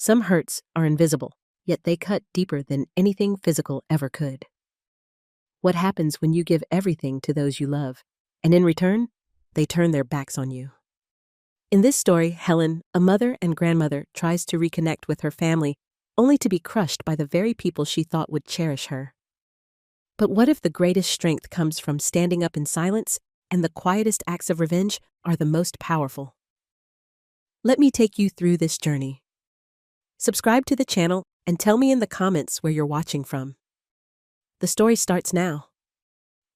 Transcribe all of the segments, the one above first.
Some hurts are invisible, yet they cut deeper than anything physical ever could. What happens when you give everything to those you love, and in return, they turn their backs on you? In this story, Helen, a mother and grandmother, tries to reconnect with her family, only to be crushed by the very people she thought would cherish her. But what if the greatest strength comes from standing up in silence, and the quietest acts of revenge are the most powerful? Let me take you through this journey. Subscribe to the channel and tell me in the comments where you're watching from. The story starts now.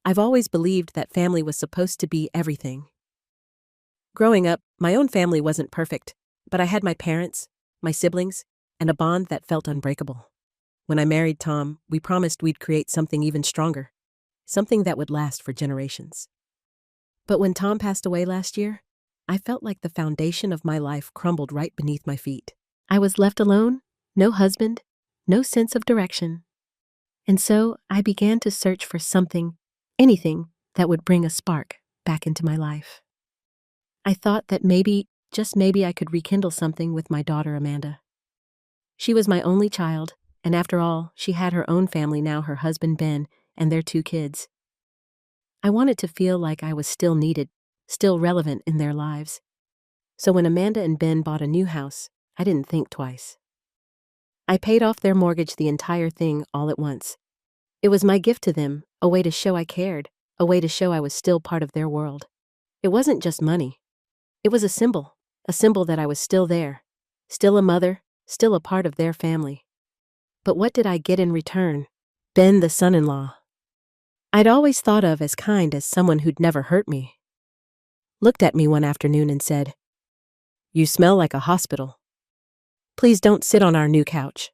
I've always believed that family was supposed to be everything. Growing up, my own family wasn't perfect, but I had my parents, my siblings, and a bond that felt unbreakable. When I married Tom, we promised we'd create something even stronger, something that would last for generations. But when Tom passed away last year, I felt like the foundation of my life crumbled right beneath my feet. I was left alone, no husband, no sense of direction. And so I began to search for something, anything, that would bring a spark back into my life. I thought that maybe, just maybe, I could rekindle something with my daughter Amanda. She was my only child, and after all, she had her own family now, her husband Ben, and their 2 kids. I wanted to feel like I was still needed, still relevant in their lives. So when Amanda and Ben bought a new house, I didn't think twice. I paid off their mortgage, the entire thing, all at once. It was my gift to them, a way to show I cared, a way to show I was still part of their world. It wasn't just money. It was a symbol that I was still there, still a mother, still a part of their family. But what did I get in return? Ben, the son-in-law. I'd always thought of as kind as someone who'd never hurt me. Looked at me one afternoon and said, "You smell like a hospital. Please don't sit on our new couch."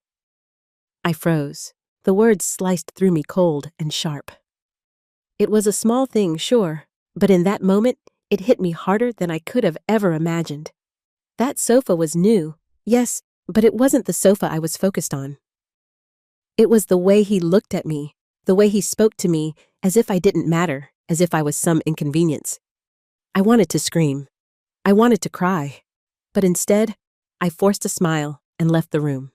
I froze. The words sliced through me cold and sharp. It was a small thing, sure, but in that moment, it hit me harder than I could have ever imagined. That sofa was new, yes, but it wasn't the sofa I was focused on. It was the way he looked at me, the way he spoke to me, as if I didn't matter, as if I was some inconvenience. I wanted to scream. I wanted to cry. But instead, I forced a smile and left the room.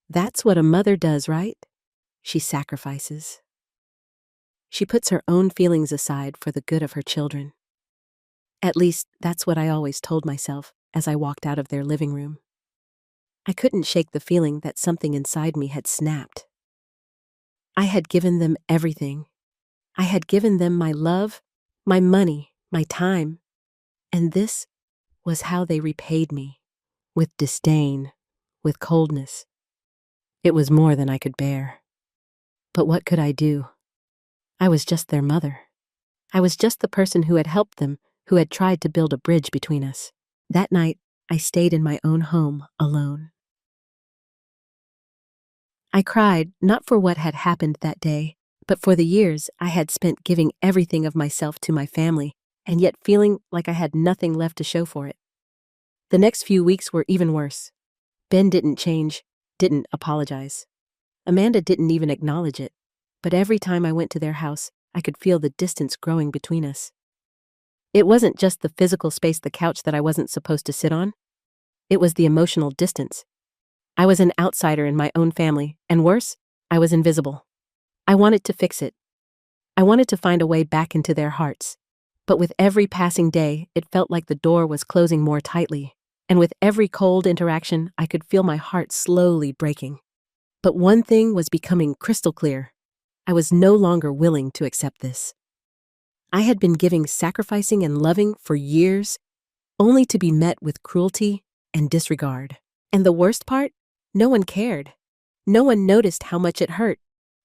That's what a mother does, right? She sacrifices. She puts her own feelings aside for the good of her children. At least, that's what I always told myself as I walked out of their living room. I couldn't shake the feeling that something inside me had snapped. I had given them everything. I had given them my love, my money, my time. And this was how they repaid me, with disdain, with coldness. It was more than I could bear. But what could I do? I was just their mother. I was just the person who had helped them, who had tried to build a bridge between us. That night, I stayed in my own home alone. I cried not for what had happened that day, but for the years I had spent giving everything of myself to my family, and yet feeling like I had nothing left to show for it. The next few weeks were even worse. Ben didn't change, didn't apologize. Amanda didn't even acknowledge it, but every time I went to their house, I could feel the distance growing between us. It wasn't just the physical space, the couch that I wasn't supposed to sit on. It was the emotional distance. I was an outsider in my own family, and worse, I was invisible. I wanted to fix it. I wanted to find a way back into their hearts. But with every passing day, it felt like the door was closing more tightly, and with every cold interaction, I could feel my heart slowly breaking. But one thing was becoming crystal clear. I was no longer willing to accept this. I had been giving, sacrificing, and loving for years, only to be met with cruelty and disregard. And the worst part? No one cared. No one noticed how much it hurt.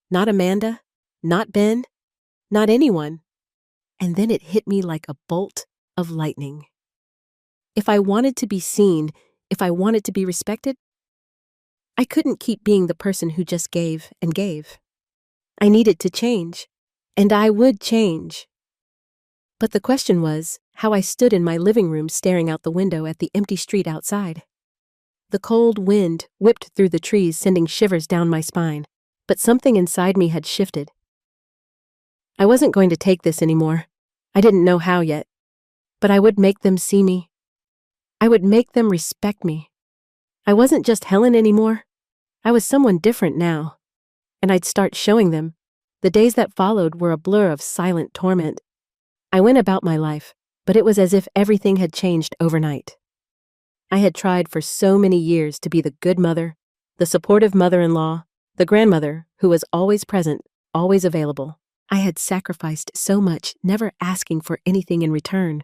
Not Amanda, not Ben, not anyone. And then it hit me like a bolt of lightning. If I wanted to be seen, if I wanted to be respected, I couldn't keep being the person who just gave and gave. I needed to change, and I would change. But the question was how I stood in my living room staring out the window at the empty street outside. The cold wind whipped through the trees, sending shivers down my spine, but something inside me had shifted. I wasn't going to take this anymore. I didn't know how yet, but I would make them see me. I would make them respect me. I wasn't just Helen anymore. I was someone different now. And I'd start showing them. The days that followed were a blur of silent torment. I went about my life, but it was as if everything had changed overnight. I had tried for so many years to be the good mother, the supportive mother-in-law, the grandmother who was always present, always available. I had sacrificed so much, never asking for anything in return,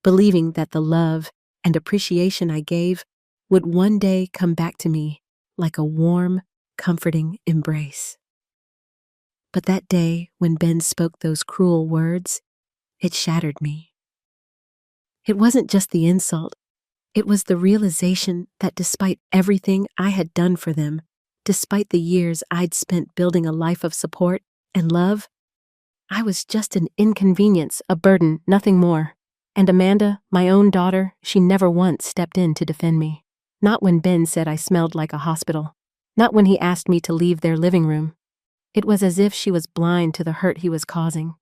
believing that the love and appreciation I gave would one day come back to me like a warm, comforting embrace. But that day when Ben spoke those cruel words, it shattered me. It wasn't just the insult. It was the realization that despite everything I had done for them, despite the years I'd spent building a life of support and love, I was just an inconvenience, a burden, nothing more. And Amanda, my own daughter, she never once stepped in to defend me. Not when Ben said I smelled like a hospital. Not when he asked me to leave their living room. It was as if she was blind to the hurt he was causing.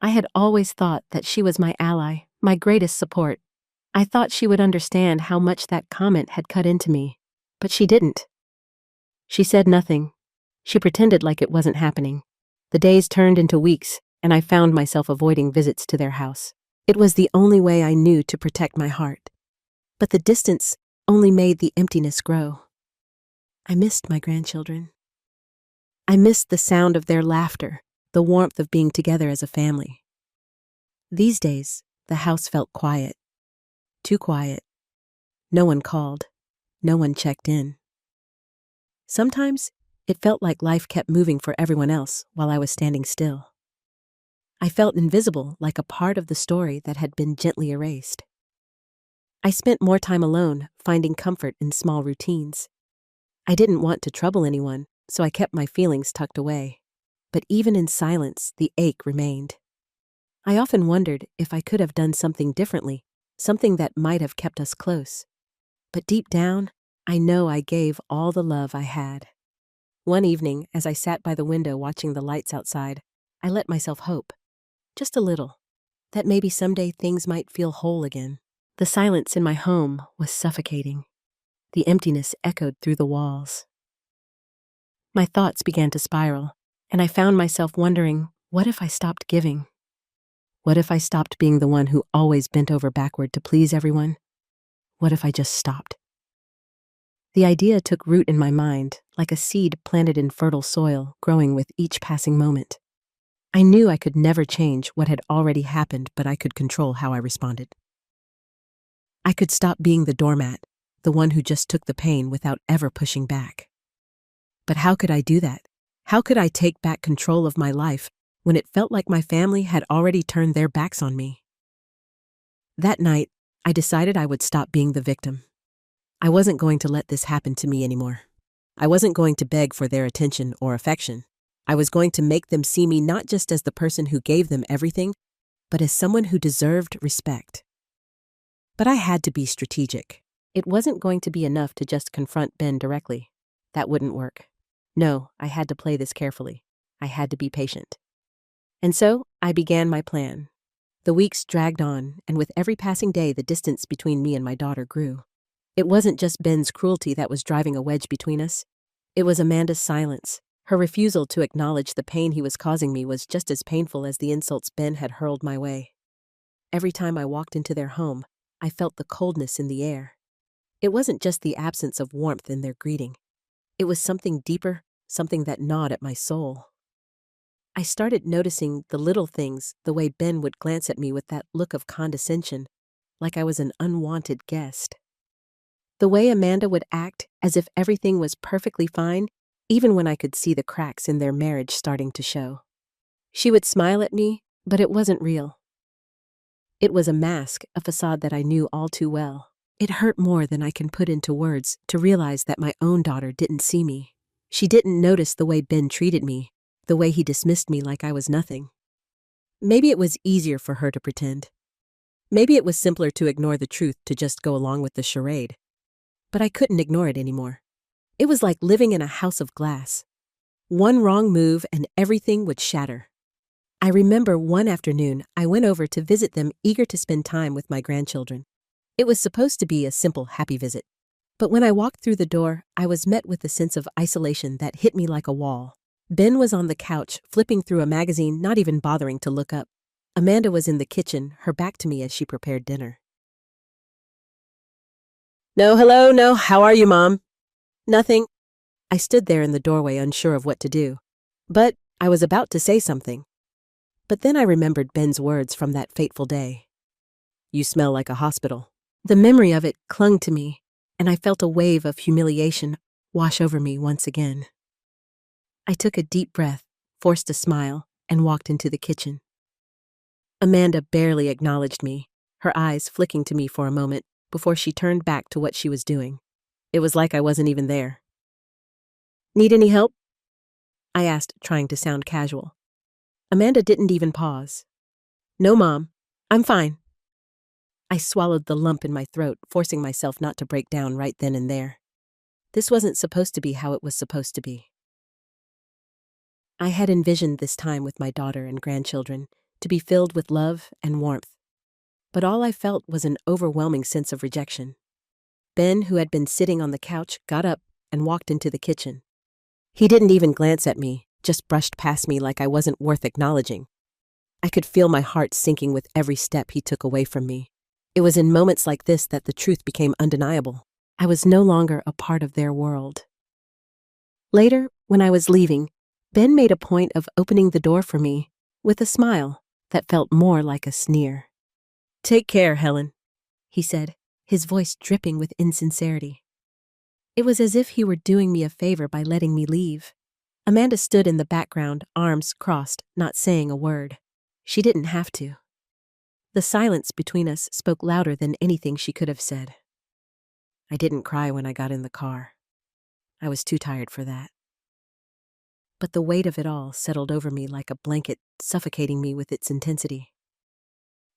I had always thought that she was my ally, my greatest support. I thought she would understand how much that comment had cut into me, but she didn't. She said nothing. She pretended like it wasn't happening. The days turned into weeks, and I found myself avoiding visits to their house. It was the only way I knew to protect my heart. But the distance only made the emptiness grow. I missed my grandchildren. I missed the sound of their laughter, the warmth of being together as a family. These days, the house felt quiet. Too quiet. No one called. No one checked in. Sometimes, it felt like life kept moving for everyone else while I was standing still. I felt invisible, like a part of the story that had been gently erased. I spent more time alone, finding comfort in small routines. I didn't want to trouble anyone, so I kept my feelings tucked away. But even in silence, the ache remained. I often wondered if I could have done something differently, something that might have kept us close. But deep down, I know I gave all the love I had. One evening, as I sat by the window watching the lights outside, I let myself hope. Just a little. That maybe someday things might feel whole again. The silence in my home was suffocating. The emptiness echoed through the walls. My thoughts began to spiral, and I found myself wondering, what if I stopped giving? What if I stopped being the one who always bent over backward to please everyone? What if I just stopped? The idea took root in my mind, like a seed planted in fertile soil, growing with each passing moment. I knew I could never change what had already happened, but I could control how I responded. I could stop being the doormat, the one who just took the pain without ever pushing back. But how could I do that? How could I take back control of my life when it felt like my family had already turned their backs on me? That night, I decided I would stop being the victim. I wasn't going to let this happen to me anymore. I wasn't going to beg for their attention or affection. I was going to make them see me not just as the person who gave them everything, but as someone who deserved respect. But I had to be strategic. It wasn't going to be enough to just confront Ben directly. That wouldn't work. No, I had to play this carefully. I had to be patient. And so, I began my plan. The weeks dragged on, and with every passing day, the distance between me and my daughter grew. It wasn't just Ben's cruelty that was driving a wedge between us. It was Amanda's silence. Her refusal to acknowledge the pain he was causing me was just as painful as the insults Ben had hurled my way. Every time I walked into their home, I felt the coldness in the air. It wasn't just the absence of warmth in their greeting. It was something deeper, something that gnawed at my soul. I started noticing the little things, the way Ben would glance at me with that look of condescension, like I was an unwanted guest. The way Amanda would act as if everything was perfectly fine, even when I could see the cracks in their marriage starting to show. She would smile at me, but it wasn't real. It was a mask, a facade that I knew all too well. It hurt more than I can put into words to realize that my own daughter didn't see me. She didn't notice the way Ben treated me, the way he dismissed me like I was nothing. Maybe it was easier for her to pretend. Maybe it was simpler to ignore the truth to just go along with the charade. But I couldn't ignore it anymore. It was like living in a house of glass. One wrong move and everything would shatter. I remember one afternoon I went over to visit them, eager to spend time with my grandchildren. It was supposed to be a simple, happy visit. But when I walked through the door, I was met with a sense of isolation that hit me like a wall. Ben was on the couch, flipping through a magazine, not even bothering to look up. Amanda was in the kitchen, her back to me as she prepared dinner. "No, hello, no, how are you, Mom?" "Nothing." I stood there in the doorway, unsure of what to do. But I was about to say something. But then I remembered Ben's words from that fateful day. "You smell like a hospital." The memory of it clung to me, and I felt a wave of humiliation wash over me once again. I took a deep breath, forced a smile, and walked into the kitchen. Amanda barely acknowledged me, her eyes flicking to me for a moment before she turned back to what she was doing. It was like I wasn't even there. "Need any help?" I asked, trying to sound casual. Amanda didn't even pause. "No, Mom. I'm fine." I swallowed the lump in my throat, forcing myself not to break down right then and there. This wasn't supposed to be how it was supposed to be. I had envisioned this time with my daughter and grandchildren to be filled with love and warmth, but all I felt was an overwhelming sense of rejection. Ben, who had been sitting on the couch, got up and walked into the kitchen. He didn't even glance at me, just brushed past me like I wasn't worth acknowledging. I could feel my heart sinking with every step he took away from me. It was in moments like this that the truth became undeniable. I was no longer a part of their world. Later, when I was leaving, Ben made a point of opening the door for me with a smile that felt more like a sneer. "Take care, Helen," he said, his voice dripping with insincerity. It was as if he were doing me a favor by letting me leave. Amanda stood in the background, arms crossed, not saying a word. She didn't have to. The silence between us spoke louder than anything she could have said. I didn't cry when I got in the car. I was too tired for that. But the weight of it all settled over me like a blanket, suffocating me with its intensity.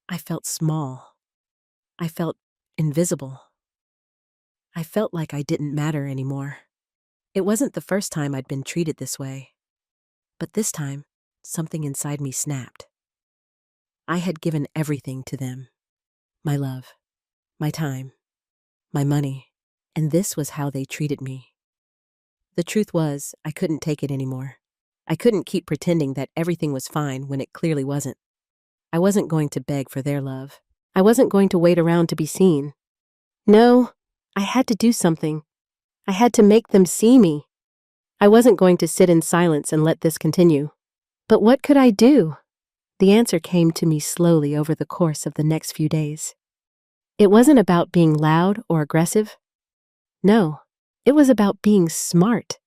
I felt small. I felt invisible. I felt like I didn't matter anymore. It wasn't the first time I'd been treated this way. But this time, something inside me snapped. I had given everything to them. My love, my time, my money, and this was how they treated me. The truth was, I couldn't take it anymore. I couldn't keep pretending that everything was fine when it clearly wasn't. I wasn't going to beg for their love. I wasn't going to wait around to be seen. No, I had to do something. I had to make them see me. I wasn't going to sit in silence and let this continue. But what could I do? The answer came to me slowly over the course of the next few days. It wasn't about being loud or aggressive. No, it was about being smart.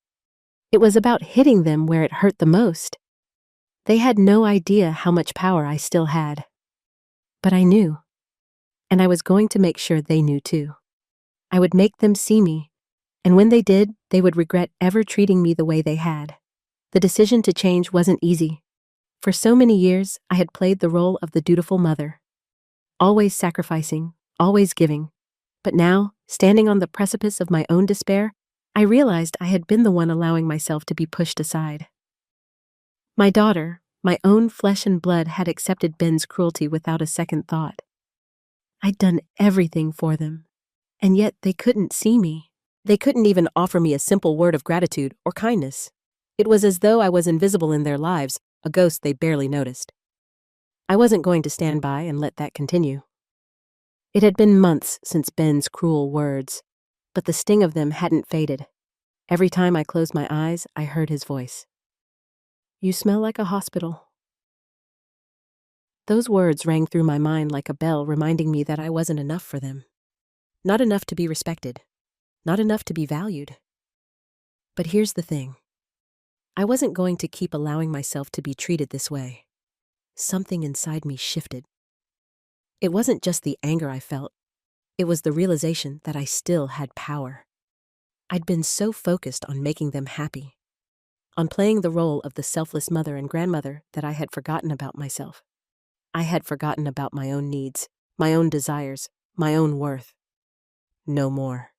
It was about hitting them where it hurt the most. They had no idea how much power I still had. But I knew. And I was going to make sure they knew too. I would make them see me, and when they did, they would regret ever treating me the way they had. The decision to change wasn't easy. For so many years, I had played the role of the dutiful mother. Always sacrificing, always giving. But now, standing on the precipice of my own despair, I realized I had been the one allowing myself to be pushed aside. My daughter, my own flesh and blood, had accepted Ben's cruelty without a second thought. I'd done everything for them, and yet they couldn't see me. They couldn't even offer me a simple word of gratitude or kindness. It was as though I was invisible in their lives, a ghost they barely noticed. I wasn't going to stand by and let that continue. It had been months since Ben's cruel words, but the sting of them hadn't faded. Every time I closed my eyes, I heard his voice. "You smell like a hospital." Those words rang through my mind like a bell, reminding me that I wasn't enough for them. Not enough to be respected. Not enough to be valued. But here's the thing. I wasn't going to keep allowing myself to be treated this way. Something inside me shifted. It wasn't just the anger I felt. It was the realization that I still had power. I'd been so focused on making them happy, on playing the role of the selfless mother and grandmother, that I had forgotten about myself. I had forgotten about my own needs, my own desires, my own worth. No more.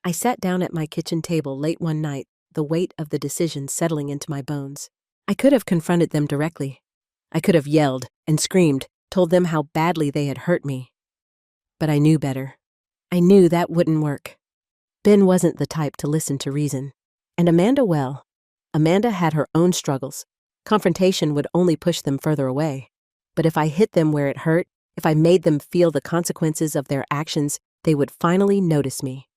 I sat down at my kitchen table late one night, the weight of the decision settling into my bones. I could have confronted them directly. I could have yelled and screamed, told them how badly they had hurt me. But I knew better. I knew that wouldn't work. Ben wasn't the type to listen to reason. And Amanda had her own struggles. Confrontation would only push them further away. But if I hit them where it hurt, if I made them feel the consequences of their actions, they would finally notice me.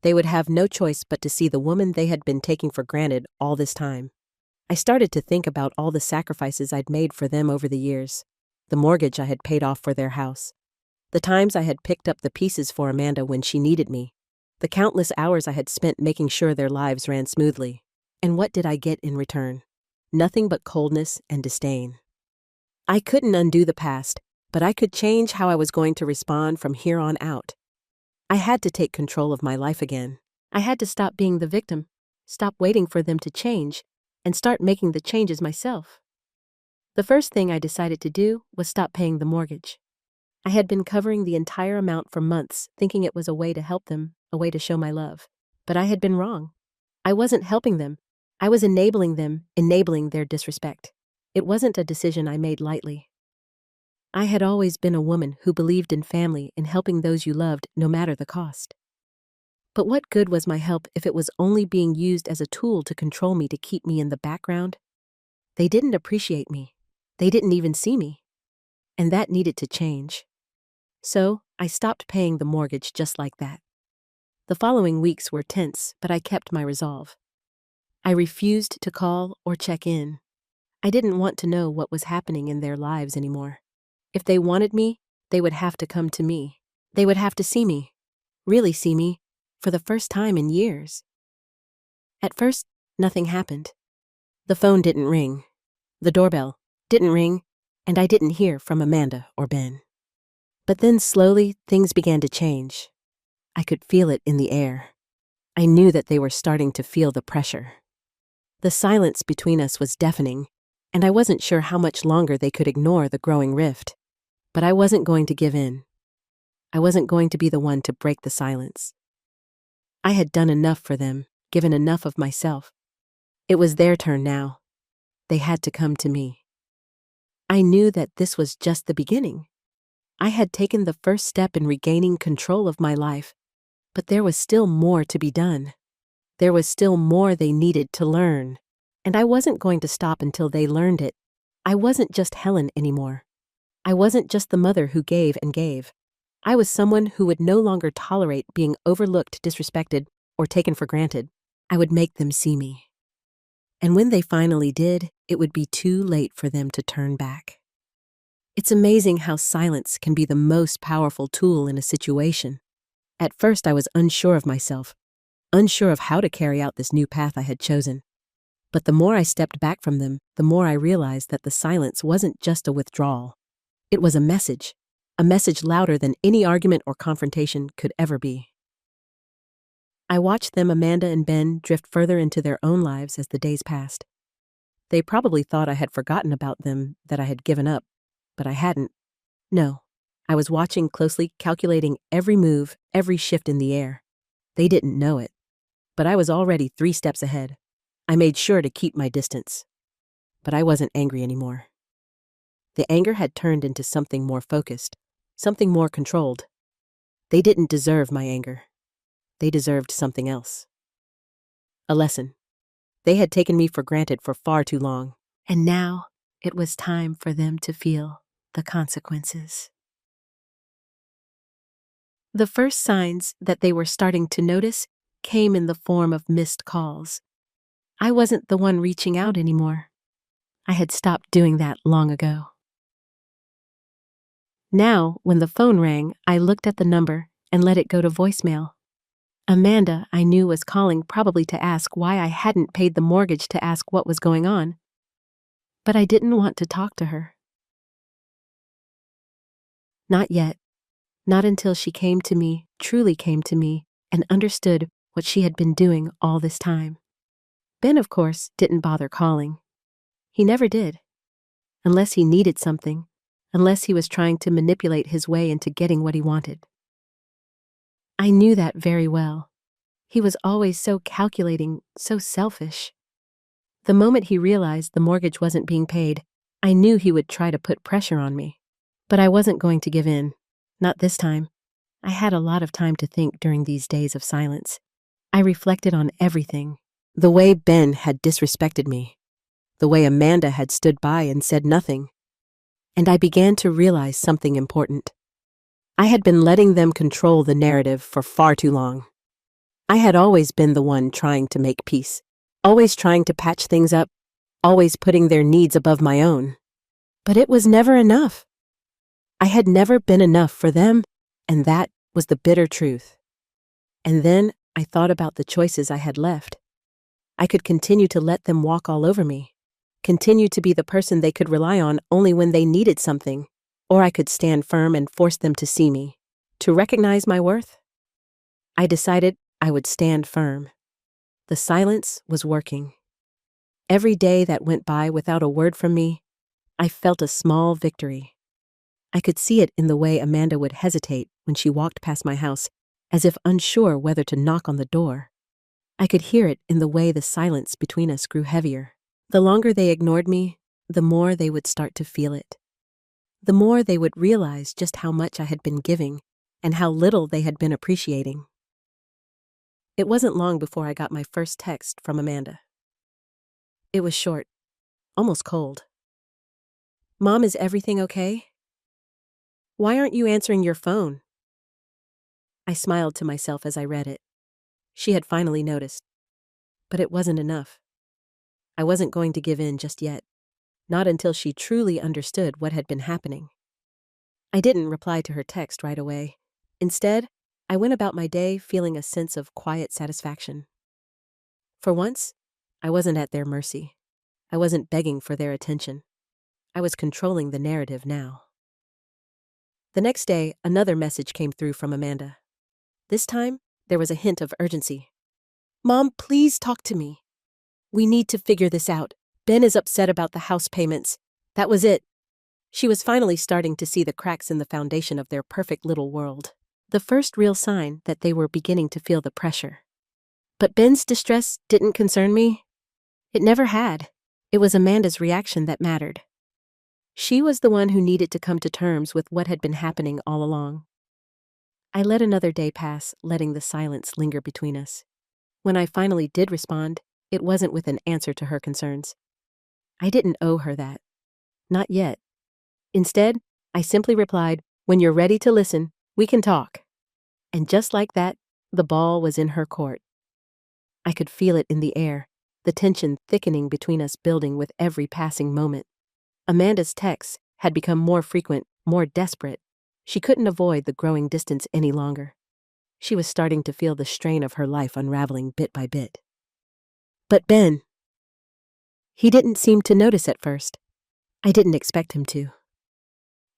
They would have no choice but to see the woman they had been taking for granted all this time. I started to think about all the sacrifices I'd made for them over the years. The mortgage I had paid off for their house. The times I had picked up the pieces for Amanda when she needed me. The countless hours I had spent making sure their lives ran smoothly. And what did I get in return? Nothing but coldness and disdain. I couldn't undo the past, but I could change how I was going to respond from here on out. I had to take control of my life again. I had to stop being the victim, stop waiting for them to change, and start making the changes myself. The first thing I decided to do was stop paying the mortgage. I had been covering the entire amount for months, thinking it was a way to help them, a way to show my love. But I had been wrong. I wasn't helping them. I was enabling them, enabling their disrespect. It wasn't a decision I made lightly. I had always been a woman who believed in family and helping those you loved no matter the cost. But what good was my help if it was only being used as a tool to control me, to keep me in the background? They didn't appreciate me. They didn't even see me. And that needed to change. So I stopped paying the mortgage just like that. The following weeks were tense, but I kept my resolve. I refused to call or check in. I didn't want to know what was happening in their lives anymore. If they wanted me, they would have to come to me. They would have to see me, really see me, for the first time in years. At first, nothing happened. The phone didn't ring. The doorbell didn't ring, and I didn't hear from Amanda or Ben. But then slowly, things began to change. I could feel it in the air. I knew that they were starting to feel the pressure. The silence between us was deafening, and I wasn't sure how much longer they could ignore the growing rift. But I wasn't going to give in. I wasn't going to be the one to break the silence. I had done enough for them, given enough of myself. It was their turn now. They had to come to me. I knew that this was just the beginning. I had taken the first step in regaining control of my life, but there was still more to be done. There was still more they needed to learn, and I wasn't going to stop until they learned it. I wasn't just Helen anymore. I wasn't just the mother who gave and gave. I was someone who would no longer tolerate being overlooked, disrespected, or taken for granted. I would make them see me. And when they finally did, it would be too late for them to turn back. It's amazing how silence can be the most powerful tool in a situation. At first, I was unsure of myself, unsure of how to carry out this new path I had chosen. But the more I stepped back from them, the more I realized that the silence wasn't just a withdrawal. It was a message louder than any argument or confrontation could ever be. I watched them, Amanda and Ben, drift further into their own lives as the days passed. They probably thought I had forgotten about them, that I had given up, but I hadn't. No, I was watching closely, calculating every move, every shift in the air. They didn't know it, but I was already 3 steps ahead. I made sure to keep my distance. But I wasn't angry anymore. The anger had turned into something more focused, something more controlled. They didn't deserve my anger. They deserved something else. A lesson. They had taken me for granted for far too long, and now it was time for them to feel the consequences. The first signs that they were starting to notice came in the form of missed calls. I wasn't the one reaching out anymore. I had stopped doing that long ago. Now, when the phone rang, I looked at the number and let it go to voicemail. Amanda, I knew, was calling, probably to ask why I hadn't paid the mortgage, to ask what was going on. But I didn't want to talk to her. Not yet. Not until she came to me, truly came to me, and understood what she had been doing all this time. Ben, of course, didn't bother calling. He never did. Unless he needed something, unless he was trying to manipulate his way into getting what he wanted. I knew that very well. He was always so calculating, so selfish. The moment he realized the mortgage wasn't being paid, I knew he would try to put pressure on me. But I wasn't going to give in. Not this time. I had a lot of time to think during these days of silence. I reflected on everything. The way Ben had disrespected me. The way Amanda had stood by and said nothing. And I began to realize something important. I had been letting them control the narrative for far too long. I had always been the one trying to make peace, always trying to patch things up, always putting their needs above my own. But it was never enough. I had never been enough for them, and that was the bitter truth. And then I thought about the choices I had left. I could continue to let them walk all over me, continue to be the person they could rely on only when they needed something, or I could stand firm and force them to see me, to recognize my worth. I decided I would stand firm. The silence was working. Every day that went by without a word from me, I felt a small victory. I could see it in the way Amanda would hesitate when she walked past my house, as if unsure whether to knock on the door. I could hear it in the way the silence between us grew heavier. The longer they ignored me, the more they would start to feel it. The more they would realize just how much I had been giving and how little they had been appreciating. It wasn't long before I got my first text from Amanda. It was short, almost cold. "Mom, is everything okay? Why aren't you answering your phone?" I smiled to myself as I read it. She had finally noticed. But it wasn't enough. I wasn't going to give in just yet, not until she truly understood what had been happening. I didn't reply to her text right away. Instead, I went about my day feeling a sense of quiet satisfaction. For once, I wasn't at their mercy. I wasn't begging for their attention. I was controlling the narrative now. The next day, another message came through from Amanda. This time, there was a hint of urgency. "Mom, please talk to me. We need to figure this out. Ben is upset about the house payments." That was it. She was finally starting to see the cracks in the foundation of their perfect little world. The first real sign that they were beginning to feel the pressure. But Ben's distress didn't concern me. It never had. It was Amanda's reaction that mattered. She was the one who needed to come to terms with what had been happening all along. I let another day pass, letting the silence linger between us. When I finally did respond, it wasn't with an answer to her concerns. I didn't owe her that. Not yet. Instead, I simply replied, "When you're ready to listen, we can talk." And just like that, the ball was in her court. I could feel it in the air, the tension thickening between us building with every passing moment. Amanda's texts had become more frequent, more desperate. She couldn't avoid the growing distance any longer. She was starting to feel the strain of her life unraveling bit by bit. But Ben, he didn't seem to notice at first. I didn't expect him to.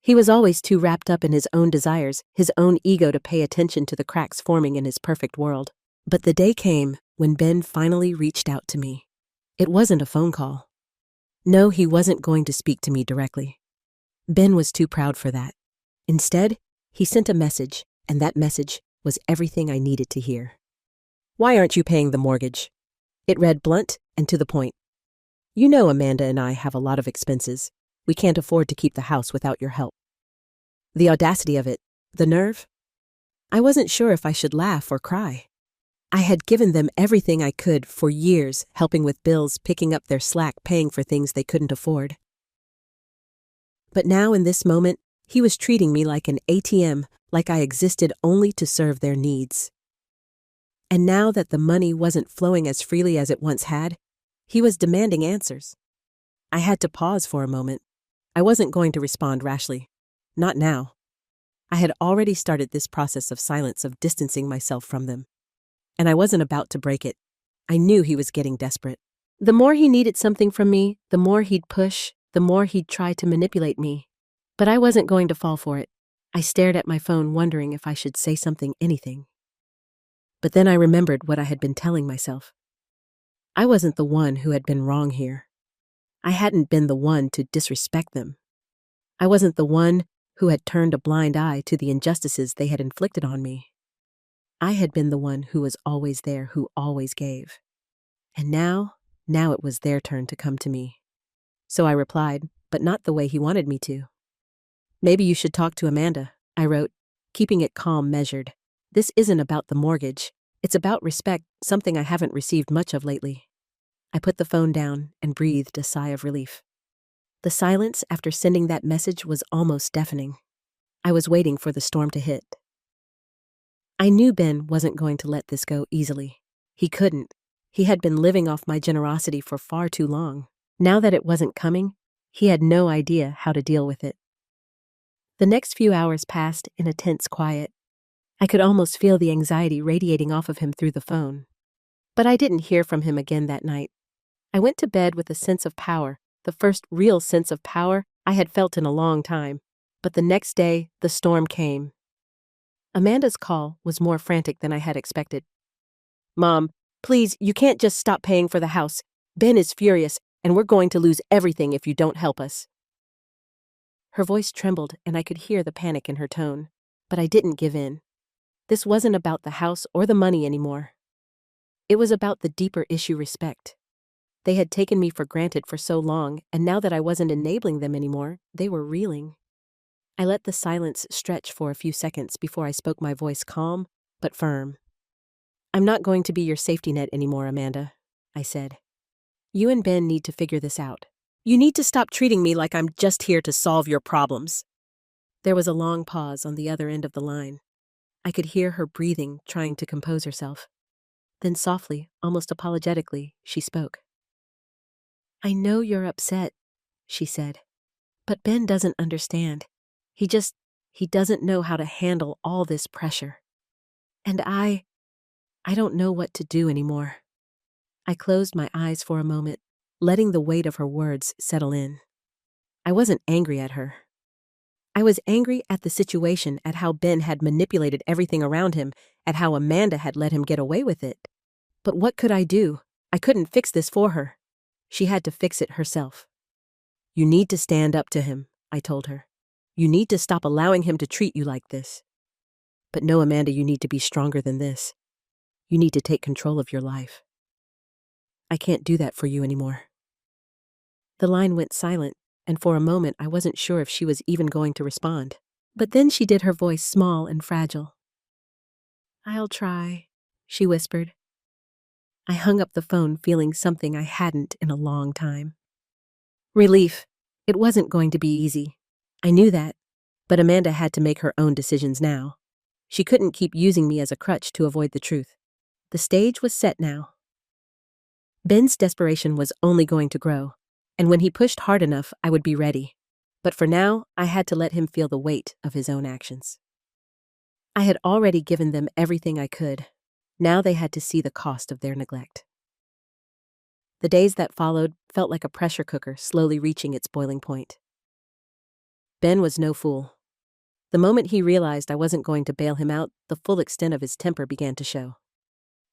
He was always too wrapped up in his own desires, his own ego to pay attention to the cracks forming in his perfect world. But the day came when Ben finally reached out to me. It wasn't a phone call. No, he wasn't going to speak to me directly. Ben was too proud for that. Instead, he sent a message, and that message was everything I needed to hear. "Why aren't you paying the mortgage?" It read blunt and to the point. "You know Amanda and I have a lot of expenses. We can't afford to keep the house without your help." The audacity of it, the nerve. I wasn't sure if I should laugh or cry. I had given them everything I could for years, helping with bills, picking up their slack, paying for things they couldn't afford. But now in this moment, he was treating me like an ATM, like I existed only to serve their needs. And now that the money wasn't flowing as freely as it once had, he was demanding answers. I had to pause for a moment. I wasn't going to respond rashly. Not now. I had already started this process of silence, of distancing myself from them. And I wasn't about to break it. I knew he was getting desperate. The more he needed something from me, the more he'd push, the more he'd try to manipulate me. But I wasn't going to fall for it. I stared at my phone, wondering if I should say something, anything. But then I remembered what I had been telling myself. I wasn't the one who had been wrong here. I hadn't been the one to disrespect them. I wasn't the one who had turned a blind eye to the injustices they had inflicted on me. I had been the one who was always there, who always gave. And now it was their turn to come to me. So I replied, but not the way he wanted me to. "Maybe you should talk to Amanda," I wrote, keeping it calm, measured. This isn't about the mortgage. It's about respect, something I haven't received much of lately. I put the phone down and breathed a sigh of relief. The silence after sending that message was almost deafening. I was waiting for the storm to hit. I knew Ben wasn't going to let this go easily. He couldn't. He had been living off my generosity for far too long. Now that it wasn't coming, he had no idea how to deal with it. The next few hours passed in a tense quiet. I could almost feel the anxiety radiating off of him through the phone. But I didn't hear from him again that night. I went to bed with a sense of power, the first real sense of power I had felt in a long time. But the next day, the storm came. Amanda's call was more frantic than I had expected. "Mom, please, you can't just stop paying for the house. Ben is furious, and we're going to lose everything if you don't help us." Her voice trembled, and I could hear the panic in her tone. But I didn't give in. This wasn't about the house or the money anymore. It was about the deeper issue: respect. They had taken me for granted for so long, and now that I wasn't enabling them anymore, they were reeling. I let the silence stretch for a few seconds before I spoke, my voice calm but firm. "I'm not going to be your safety net anymore, Amanda," I said. "You and Ben need to figure this out. You need to stop treating me like I'm just here to solve your problems." There was a long pause on the other end of the line. I could hear her breathing, trying to compose herself. Then softly, almost apologetically, she spoke. "I know you're upset," she said. "But Ben doesn't understand. He doesn't know how to handle all this pressure. And I don't know what to do anymore." I closed my eyes for a moment, letting the weight of her words settle in. I wasn't angry at her. I was angry at the situation, at how Ben had manipulated everything around him, at how Amanda had let him get away with it. But what could I do? I couldn't fix this for her. She had to fix it herself. "You need to stand up to him," I told her. "You need to stop allowing him to treat you like this. But no, Amanda, you need to be stronger than this. You need to take control of your life. I can't do that for you anymore." The line went silent, and for a moment I wasn't sure if she was even going to respond. But then she did, her voice small and fragile. "I'll try," she whispered. I hung up the phone, feeling something I hadn't in a long time. Relief. It wasn't going to be easy. I knew that, but Amanda had to make her own decisions now. She couldn't keep using me as a crutch to avoid the truth. The stage was set now. Ben's desperation was only going to grow, and when he pushed hard enough, I would be ready. But for now, I had to let him feel the weight of his own actions. I had already given them everything I could. Now they had to see the cost of their neglect. The days that followed felt like a pressure cooker slowly reaching its boiling point. Ben was no fool. The moment he realized I wasn't going to bail him out, the full extent of his temper began to show.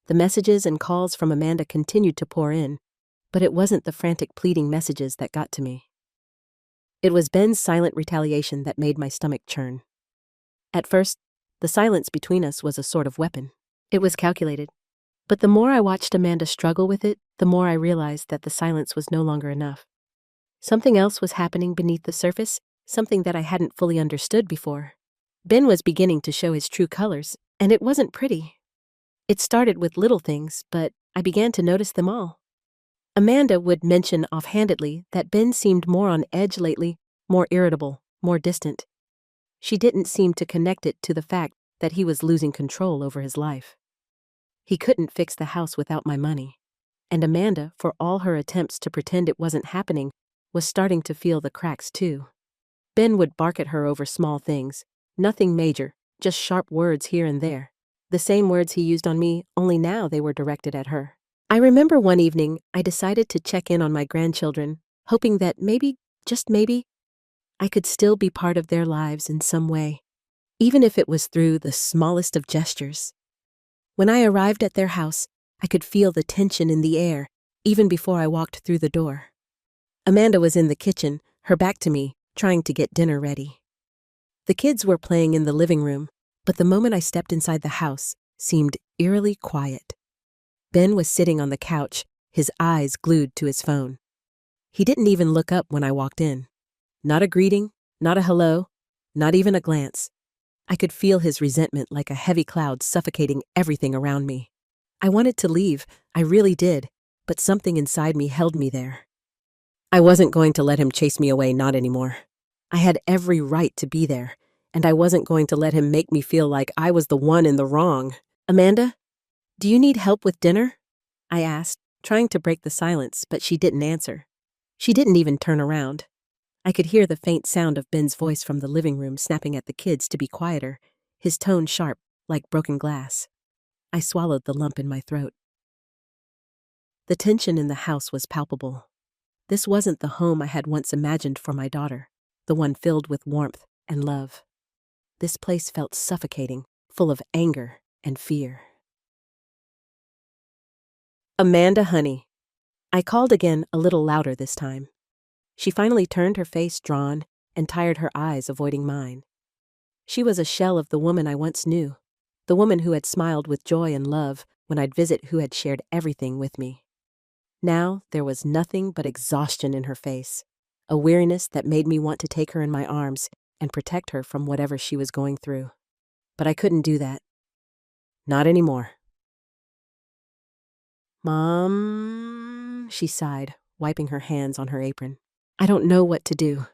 The messages and calls from Amanda continued to pour in, but it wasn't the frantic pleading messages that got to me. It was Ben's silent retaliation that made my stomach churn. At first, the silence between us was a sort of weapon. It was calculated. But the more I watched Amanda struggle with it, the more I realized that the silence was no longer enough. Something else was happening beneath the surface, something that I hadn't fully understood before. Ben was beginning to show his true colors, and it wasn't pretty. It started with little things, but I began to notice them all. Amanda would mention offhandedly that Ben seemed more on edge lately, more irritable, more distant. She didn't seem to connect it to the fact that he was losing control over his life. He couldn't fix the house without my money, and Amanda, for all her attempts to pretend it wasn't happening, was starting to feel the cracks too. Ben would bark at her over small things, nothing major, just sharp words here and there. The same words he used on me, only now they were directed at her. I remember one evening I decided to check in on my grandchildren, hoping that maybe, just maybe, I could still be part of their lives in some way, even if it was through the smallest of gestures. When I arrived at their house, I could feel the tension in the air, even before I walked through the door. Amanda was in the kitchen, her back to me, trying to get dinner ready. The kids were playing in the living room, but the moment I stepped inside the house seemed eerily quiet. Ben was sitting on the couch, his eyes glued to his phone. He didn't even look up when I walked in. Not a greeting, not a hello, not even a glance. I could feel his resentment like a heavy cloud suffocating everything around me. I wanted to leave, I really did, but something inside me held me there. I wasn't going to let him chase me away, not anymore. I had every right to be there, and I wasn't going to let him make me feel like I was the one in the wrong. "Amanda, do you need help with dinner?" I asked, trying to break the silence, but she didn't answer. She didn't even turn around. I could hear the faint sound of Ben's voice from the living room snapping at the kids to be quieter, his tone sharp, like broken glass. I swallowed the lump in my throat. The tension in the house was palpable. This wasn't the home I had once imagined for my daughter, the one filled with warmth and love. This place felt suffocating, full of anger and fear. "Amanda, honey." I called again, a little louder this time. She finally turned, her face drawn and tired, her eyes avoiding mine. She was a shell of the woman I once knew, the woman who had smiled with joy and love when I'd visit, who had shared everything with me. Now there was nothing but exhaustion in her face, a weariness that made me want to take her in my arms and protect her from whatever she was going through. But I couldn't do that. Not anymore. "Mom," she sighed, wiping her hands on her apron. "I don't know what to do.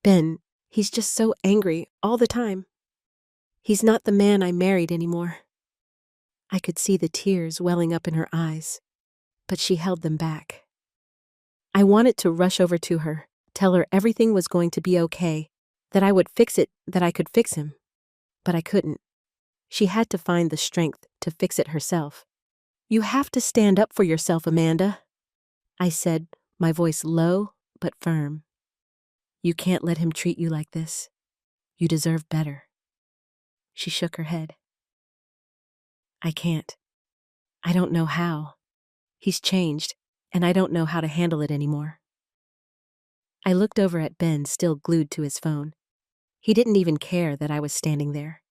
Ben, he's just so angry all the time. He's not the man I married anymore." I could see the tears welling up in her eyes, but she held them back. I wanted to rush over to her, tell her everything was going to be okay, that I would fix it, that I could fix him. But I couldn't. She had to find the strength to fix it herself. "You have to stand up for yourself, Amanda," I said, my voice low but firm. "You can't let him treat you like this. You deserve better." She shook her head. "I can't. I don't know how. He's changed, and I don't know how to handle it anymore." I looked over at Ben, still glued to his phone. He didn't even care that I was standing there.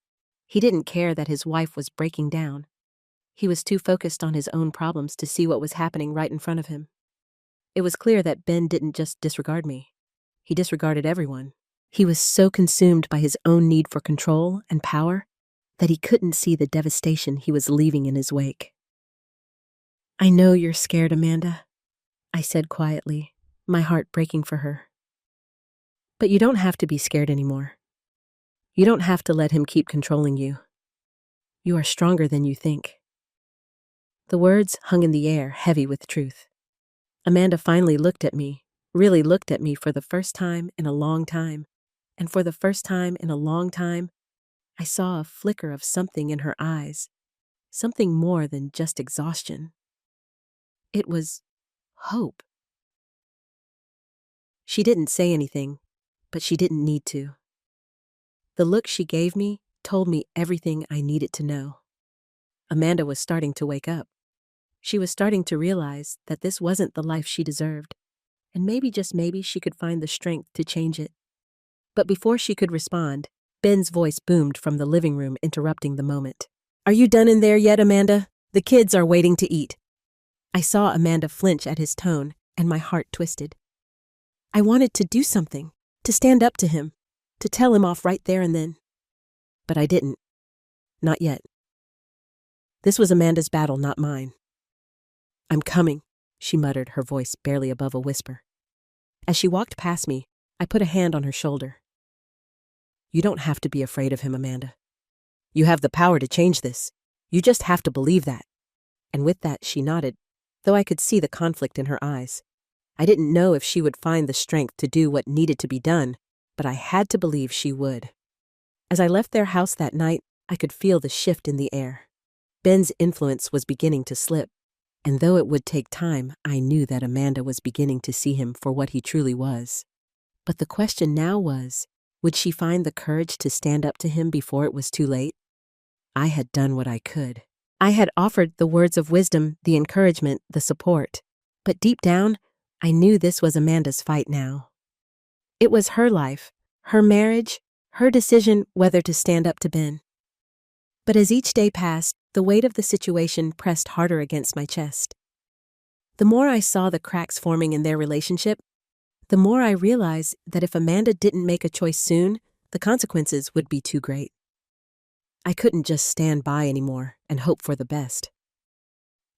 He didn't care that his wife was breaking down. He was too focused on his own problems to see what was happening right in front of him. It was clear that Ben didn't just disregard me. He disregarded everyone. He was so consumed by his own need for control and power that he couldn't see the devastation he was leaving in his wake. "I know you're scared, Amanda," I said quietly, my heart breaking for her. "But you don't have to be scared anymore. You don't have to let him keep controlling you. You are stronger than you think." The words hung in the air, heavy with truth. Amanda finally looked at me, really looked at me for the first time in a long time. And for the first time in a long time, I saw a flicker of something in her eyes, something more than just exhaustion. It was hope. She didn't say anything, but she didn't need to. The look she gave me told me everything I needed to know. Amanda was starting to wake up. She was starting to realize that this wasn't the life she deserved, and maybe, just maybe, she could find the strength to change it. But before she could respond, Ben's voice boomed from the living room, interrupting the moment. "Are you done in there yet, Amanda? The kids are waiting to eat." I saw Amanda flinch at his tone, and my heart twisted. I wanted to do something, to stand up to him, to tell him off right there and then. But I didn't. Not yet. This was Amanda's battle, not mine. "I'm coming," she muttered, her voice barely above a whisper. As she walked past me, I put a hand on her shoulder. "You don't have to be afraid of him, Amanda. You have the power to change this. You just have to believe that." And with that, she nodded, though I could see the conflict in her eyes. I didn't know if she would find the strength to do what needed to be done, but I had to believe she would. As I left their house that night, I could feel the shift in the air. Ben's influence was beginning to slip, and though it would take time, I knew that Amanda was beginning to see him for what he truly was. But the question now was, would she find the courage to stand up to him before it was too late? I had done what I could. I had offered the words of wisdom, the encouragement, the support. But deep down, I knew this was Amanda's fight now. It was her life, her marriage, her decision whether to stand up to Ben. But as each day passed, the weight of the situation pressed harder against my chest. The more I saw the cracks forming in their relationship, the more I realized that if Amanda didn't make a choice soon, the consequences would be too great. I couldn't just stand by anymore and hope for the best.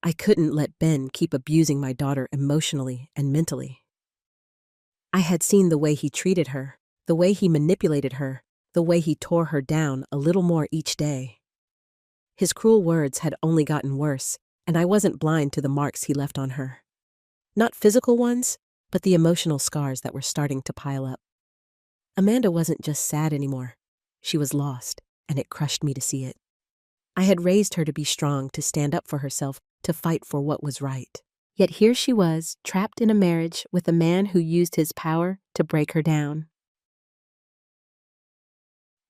I couldn't let Ben keep abusing my daughter emotionally and mentally. I had seen the way he treated her, the way he manipulated her, the way he tore her down a little more each day. His cruel words had only gotten worse, and I wasn't blind to the marks he left on her. Not physical ones, but the emotional scars that were starting to pile up. Amanda wasn't just sad anymore. She was lost, and it crushed me to see it. I had raised her to be strong, to stand up for herself, to fight for what was right. Yet here she was, trapped in a marriage with a man who used his power to break her down.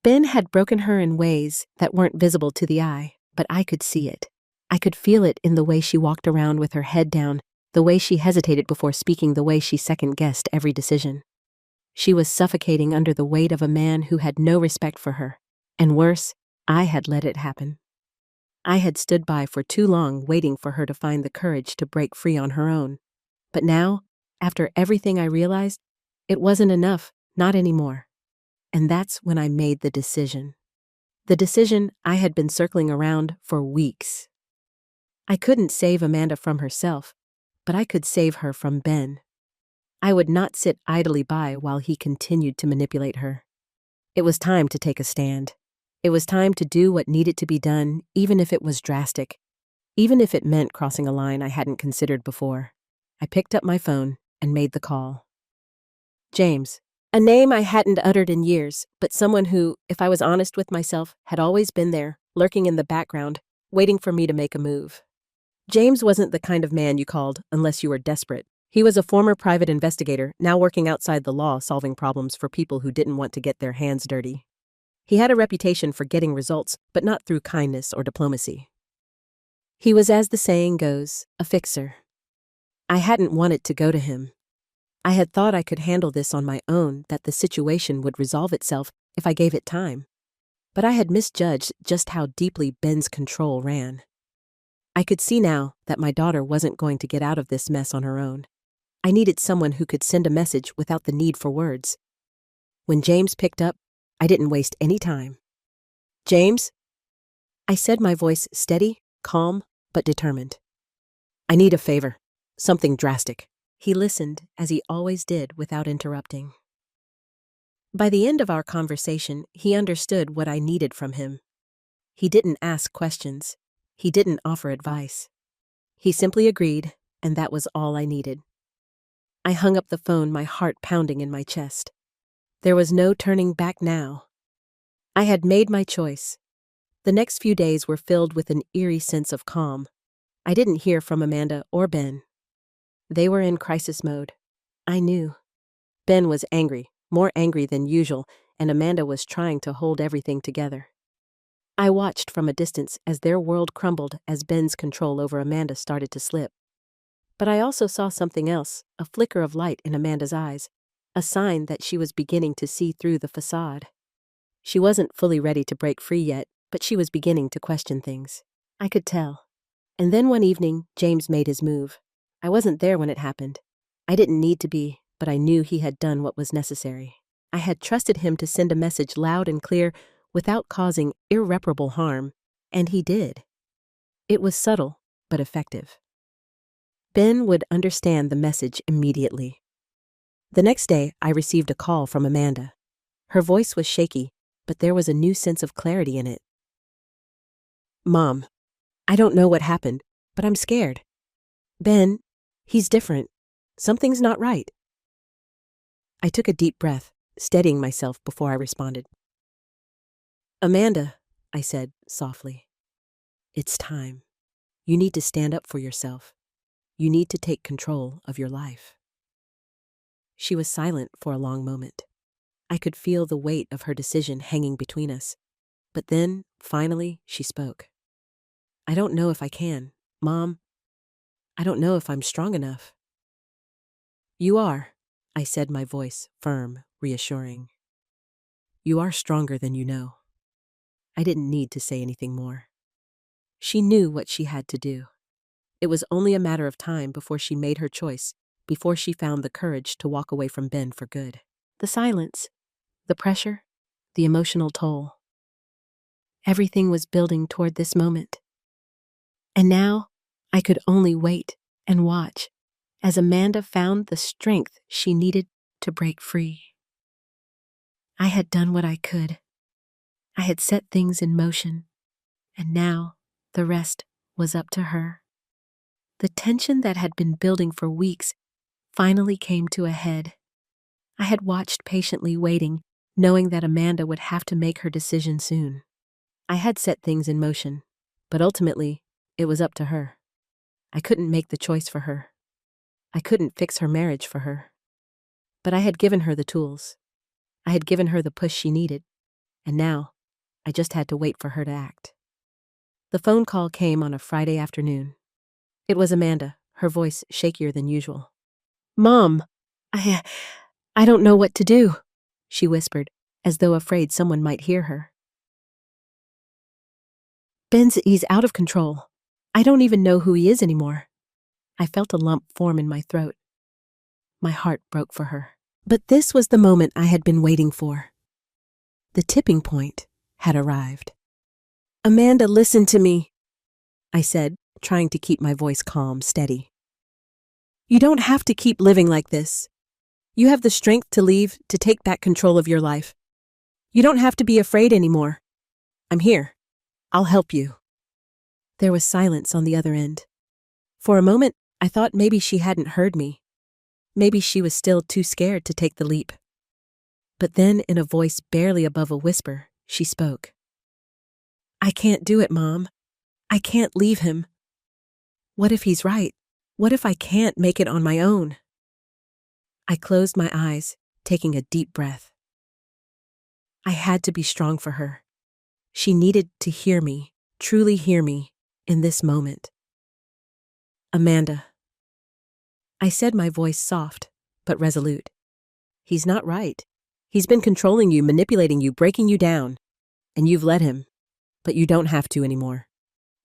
Ben had broken her in ways that weren't visible to the eye, but I could see it. I could feel it in the way she walked around with her head down, the way she hesitated before speaking, the way she second-guessed every decision. She was suffocating under the weight of a man who had no respect for her. And worse, I had let it happen. I had stood by for too long waiting for her to find the courage to break free on her own. But now, after everything I realized, it wasn't enough, not anymore. And that's when I made the decision. The decision I had been circling around for weeks. I couldn't save Amanda from herself, but I could save her from Ben. I would not sit idly by while he continued to manipulate her. It was time to take a stand. It was time to do what needed to be done, even if it was drastic, even if it meant crossing a line I hadn't considered before. I picked up my phone and made the call. James. A name I hadn't uttered in years, but someone who, if I was honest with myself, had always been there, lurking in the background, waiting for me to make a move. James wasn't the kind of man you called unless you were desperate. He was a former private investigator, now working outside the law, solving problems for people who didn't want to get their hands dirty. He had a reputation for getting results, but not through kindness or diplomacy. He was, as the saying goes, a fixer. I hadn't wanted to go to him. I had thought I could handle this on my own, that the situation would resolve itself if I gave it time. But I had misjudged just how deeply Ben's control ran. I could see now that my daughter wasn't going to get out of this mess on her own. I needed someone who could send a message without the need for words. When James picked up, I didn't waste any time. James? I said, my voice steady, calm, but determined. I need a favor. Something drastic. He listened, as he always did, without interrupting. By the end of our conversation, he understood what I needed from him. He didn't ask questions. He didn't offer advice. He simply agreed, and that was all I needed. I hung up the phone, my heart pounding in my chest. There was no turning back now. I had made my choice. The next few days were filled with an eerie sense of calm. I didn't hear from Amanda or Ben. They were in crisis mode. I knew. Ben was angry, more angry than usual, and Amanda was trying to hold everything together. I watched from a distance as their world crumbled, as Ben's control over Amanda started to slip. But I also saw something else, a flicker of light in Amanda's eyes, a sign that she was beginning to see through the facade. She wasn't fully ready to break free yet, but she was beginning to question things. I could tell. And then one evening, James made his move. I wasn't there when it happened. I didn't need to be, but I knew he had done what was necessary. I had trusted him to send a message loud and clear without causing irreparable harm, and he did. It was subtle, but effective. Ben would understand the message immediately. The next day, I received a call from Amanda. Her voice was shaky, but there was a new sense of clarity in it. Mom, I don't know what happened, but I'm scared. Ben, he's different. Something's not right. I took a deep breath, steadying myself before I responded. Amanda, I said softly, it's time. You need to stand up for yourself. You need to take control of your life. She was silent for a long moment. I could feel the weight of her decision hanging between us. But then, finally, she spoke. I don't know if I can, Mom. I don't know if I'm strong enough. You are, I said, my voice firm, reassuring. You are stronger than you know. I didn't need to say anything more. She knew what she had to do. It was only a matter of time before she made her choice, before she found the courage to walk away from Ben for good. The silence, the pressure, the emotional toll. Everything was building toward this moment. And now, I could only wait and watch as Amanda found the strength she needed to break free. I had done what I could. I had set things in motion, and now the rest was up to her. The tension that had been building for weeks finally came to a head. I had watched patiently waiting, knowing that Amanda would have to make her decision soon. I had set things in motion, but ultimately, it was up to her. I couldn't make the choice for her. I couldn't fix her marriage for her. But I had given her the tools. I had given her the push she needed, and now I just had to wait for her to act. The phone call came on a Friday afternoon. It was Amanda, her voice shakier than usual. "Mom, I don't know what to do," she whispered, as though afraid someone might hear her. "He's out of control. I don't even know who he is anymore." I felt a lump form in my throat. My heart broke for her. But this was the moment I had been waiting for. The tipping point had arrived. "Amanda, listen to me," I said, trying to keep my voice calm, steady. "You don't have to keep living like this. You have the strength to leave, to take back control of your life. You don't have to be afraid anymore. I'm here. I'll help you." There was silence on the other end. For a moment, I thought maybe she hadn't heard me. Maybe she was still too scared to take the leap. But then, in a voice barely above a whisper, she spoke. "I can't do it, Mom. I can't leave him. What if he's right? What if I can't make it on my own?" I closed my eyes, taking a deep breath. I had to be strong for her. She needed to hear me, truly hear me, in this moment. "Amanda," I said, my voice soft but resolute. "He's not right. He's been controlling you, manipulating you, breaking you down. And you've let him. But you don't have to anymore.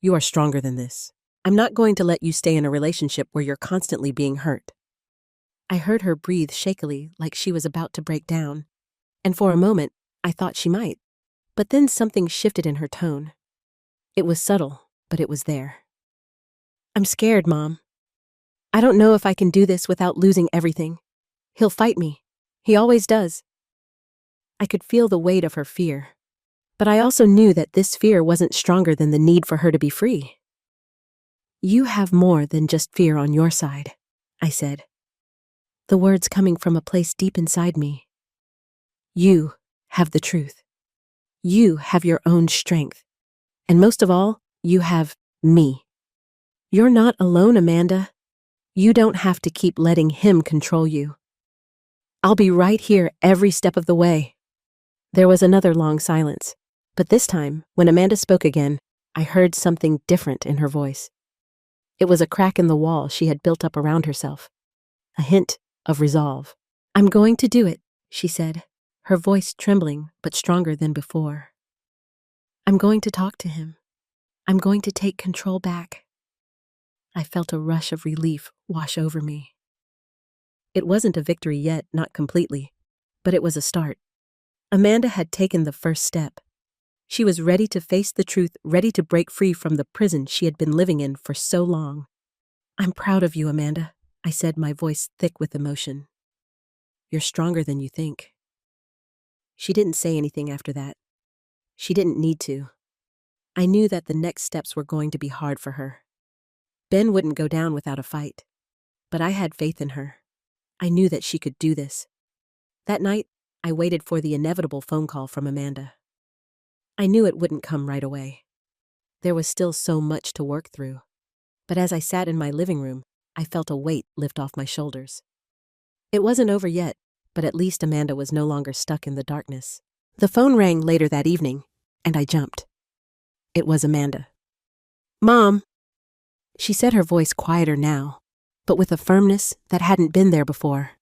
You are stronger than this. I'm not going to let you stay in a relationship where you're constantly being hurt." I heard her breathe shakily, like she was about to break down. And for a moment, I thought she might. But then something shifted in her tone. It was subtle, but it was there. "I'm scared, Mom. I don't know if I can do this without losing everything. He'll fight me. He always does." I could feel the weight of her fear. But I also knew that this fear wasn't stronger than the need for her to be free. "You have more than just fear on your side," I said, the words coming from a place deep inside me. "You have the truth. You have your own strength. And most of all, you have me. You're not alone, Amanda. You don't have to keep letting him control you. I'll be right here every step of the way." There was another long silence, but this time, when Amanda spoke again, I heard something different in her voice. It was a crack in the wall she had built up around herself, a hint of resolve. "I'm going to do it," she said, her voice trembling but stronger than before. "I'm going to talk to him. I'm going to take control back." I felt a rush of relief wash over me. It wasn't a victory yet, not completely, but it was a start. Amanda had taken the first step. She was ready to face the truth, ready to break free from the prison she had been living in for so long. "I'm proud of you, Amanda," I said, my voice thick with emotion. "You're stronger than you think." She didn't say anything after that. She didn't need to. I knew that the next steps were going to be hard for her. Ben wouldn't go down without a fight. But I had faith in her. I knew that she could do this. That night, I waited for the inevitable phone call from Amanda. I knew it wouldn't come right away. There was still so much to work through. But as I sat in my living room, I felt a weight lift off my shoulders. It wasn't over yet, but at least Amanda was no longer stuck in the darkness. The phone rang later that evening, and I jumped. It was Amanda. "Mom," she said, her voice quieter now, but with a firmness that hadn't been there before.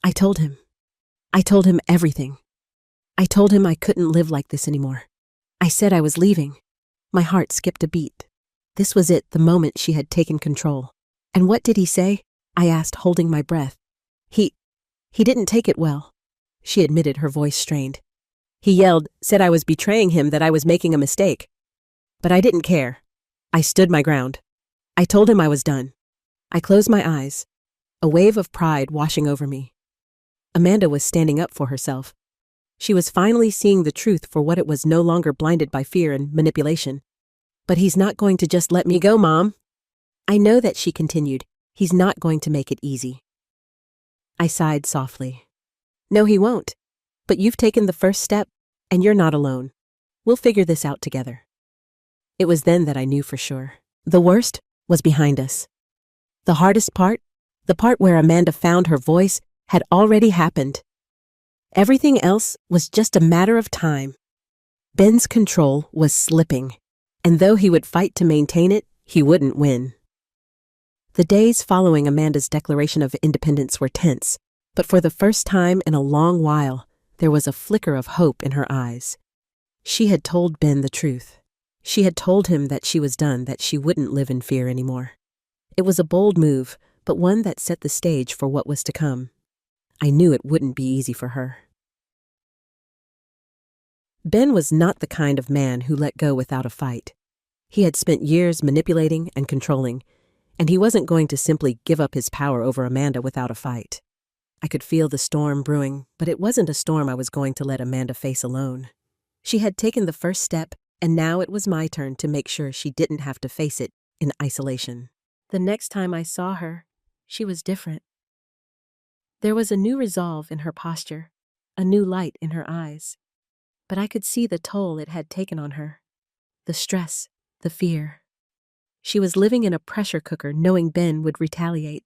I told him everything. I told him I couldn't live like this anymore. I said I was leaving. My heart skipped a beat. This was it, the moment she had taken control. "And what did he say?" I asked, holding my breath. He didn't take it well," she admitted, her voice strained. He yelled, said I was betraying him, that I was making a mistake. But I didn't care. I stood my ground. I told him I was done. I closed my eyes, a wave of pride washing over me. Amanda was standing up for herself. She was finally seeing the truth for what it was, no longer blinded by fear and manipulation. But he's not going to just let me go, Mom. I know that, she continued. He's not going to make it easy. I sighed softly. No, he won't. But you've taken the first step, and you're not alone. We'll figure this out together. It was then that I knew for sure. The worst was behind us. The hardest part, the part where Amanda found her voice, had already happened. Everything else was just a matter of time. Ben's control was slipping, and though he would fight to maintain it, he wouldn't win. The days following Amanda's declaration of independence were tense, but for the first time in a long while, there was a flicker of hope in her eyes. She had told Ben the truth. She had told him that she was done, that she wouldn't live in fear anymore. It was a bold move, but one that set the stage for what was to come. I knew it wouldn't be easy for her. Ben was not the kind of man who let go without a fight. He had spent years manipulating and controlling, and he wasn't going to simply give up his power over Amanda without a fight. I could feel the storm brewing, but it wasn't a storm I was going to let Amanda face alone. She had taken the first step, and now it was my turn to make sure she didn't have to face it in isolation. The next time I saw her, she was different. There was a new resolve in her posture, a new light in her eyes. But I could see the toll it had taken on her. The stress, the fear. She was living in a pressure cooker, knowing Ben would retaliate.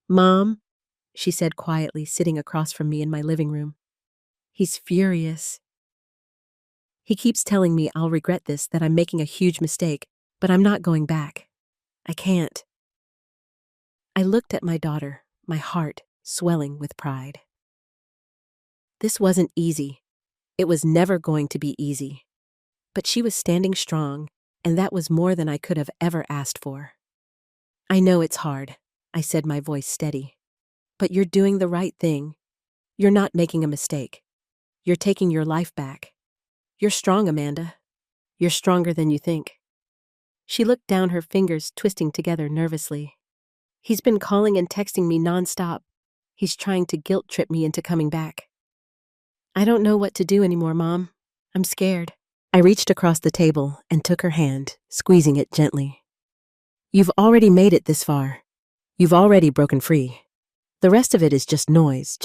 Mom, she said quietly, sitting across from me in my living room. He's furious. He keeps telling me I'll regret this, that I'm making a huge mistake, but I'm not going back. I can't. I looked at my daughter, my heart swelling with pride. This wasn't easy. It was never going to be easy. But she was standing strong, and that was more than I could have ever asked for. I know it's hard, I said, my voice steady. But you're doing the right thing. You're not making a mistake. You're taking your life back. You're strong, Amanda. You're stronger than you think. She looked down, her fingers twisting together nervously. He's been calling and texting me nonstop. He's trying to guilt-trip me into coming back. I don't know what to do anymore, Mom. I'm scared. I reached across the table and took her hand, squeezing it gently. You've already made it this far. You've already broken free. The rest of it is just noise,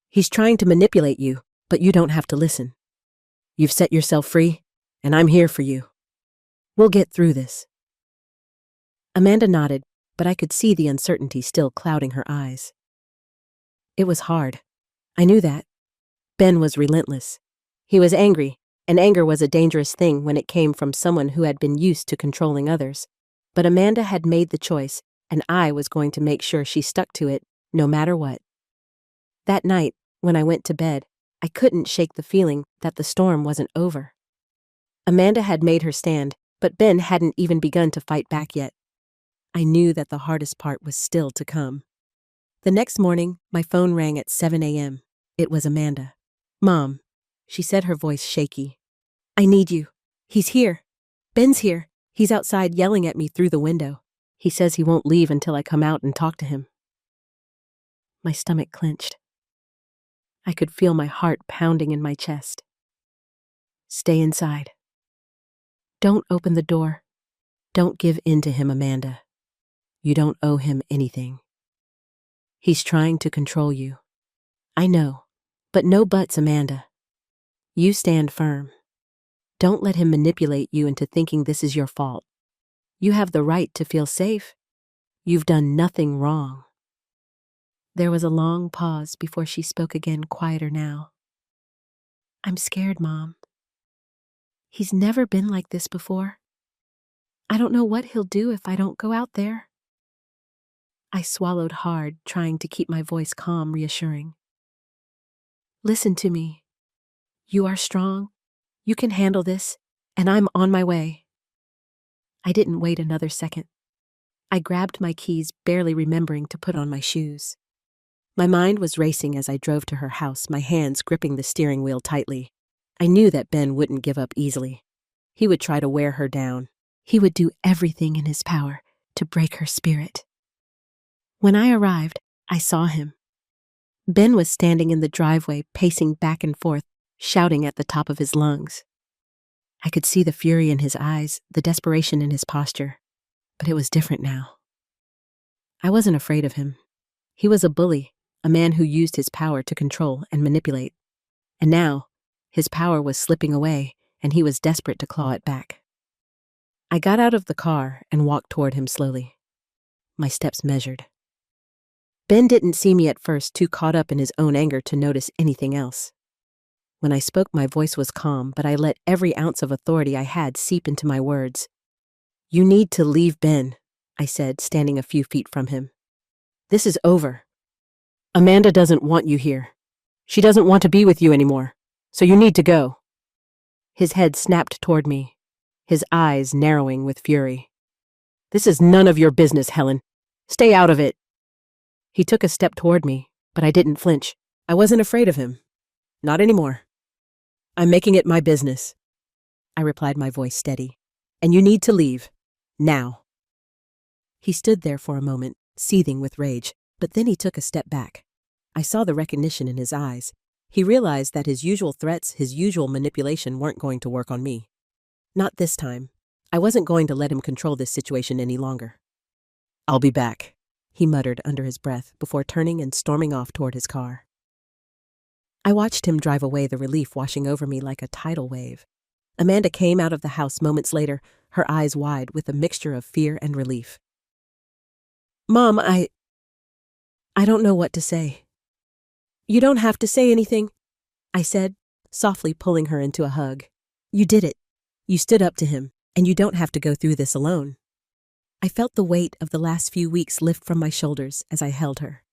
He's trying to manipulate you, but you don't have to listen. You've set yourself free, and I'm here for you. We'll get through this. Amanda nodded, but I could see the uncertainty still clouding her eyes. It was hard. I knew that. Ben was relentless. He was angry, and anger was a dangerous thing when it came from someone who had been used to controlling others. But Amanda had made the choice, and I was going to make sure she stuck to it, no matter what. That night, when I went to bed, I couldn't shake the feeling that the storm wasn't over. Amanda had made her stand, but Ben hadn't even begun to fight back yet. I knew that the hardest part was still to come. The next morning, my phone rang at 7 a.m. It was Amanda. Mom, she said, her voice shaky. I need you. He's here. Ben's here. He's outside yelling at me through the window. He says he won't leave until I come out and talk to him. My stomach clenched. I could feel my heart pounding in my chest. Stay inside. Don't open the door. Don't give in to him, Amanda. You don't owe him anything. He's trying to control you. I know, but no buts, Amanda. You stand firm. Don't let him manipulate you into thinking this is your fault. You have the right to feel safe. You've done nothing wrong. There was a long pause before she spoke again, quieter now. I'm scared, Mom. He's never been like this before. I don't know what he'll do if I don't go out there. I swallowed hard, trying to keep my voice calm, reassuring. Listen to me. You are strong. You can handle this, and I'm on my way. I didn't wait another second. I grabbed my keys, barely remembering to put on my shoes. My mind was racing as I drove to her house, my hands gripping the steering wheel tightly. I knew that Ben wouldn't give up easily. He would try to wear her down. He would do everything in his power to break her spirit. When I arrived, I saw him. Ben was standing in the driveway, pacing back and forth, shouting at the top of his lungs. I could see the fury in his eyes, the desperation in his posture, but it was different now. I wasn't afraid of him. He was a bully, a man who used his power to control and manipulate. And now, his power was slipping away, and he was desperate to claw it back. I got out of the car and walked toward him slowly. My steps measured. Ben didn't see me at first, too caught up in his own anger to notice anything else. When I spoke, my voice was calm, but I let every ounce of authority I had seep into my words. "You need to leave Ben," I said, standing a few feet from him. "This is over. Amanda doesn't want you here. She doesn't want to be with you anymore, so you need to go." His head snapped toward me, his eyes narrowing with fury. "This is none of your business, Helen. Stay out of it." He took a step toward me, but I didn't flinch. I wasn't afraid of him. Not anymore. "I'm making it my business," I replied, my voice steady. "And you need to leave. Now." He stood there for a moment, seething with rage, but then he took a step back. I saw the recognition in his eyes. He realized that his usual threats, his usual manipulation weren't going to work on me. Not this time. I wasn't going to let him control this situation any longer. "I'll be back," he muttered under his breath before turning and storming off toward his car. I watched him drive away, the relief washing over me like a tidal wave. Amanda came out of the house moments later, her eyes wide with a mixture of fear and relief. "Mom, I don't know what to say." "You don't have to say anything," I said, softly pulling her into a hug. "You did it. You stood up to him, and you don't have to go through this alone." I felt the weight of the last few weeks lift from my shoulders as I held her.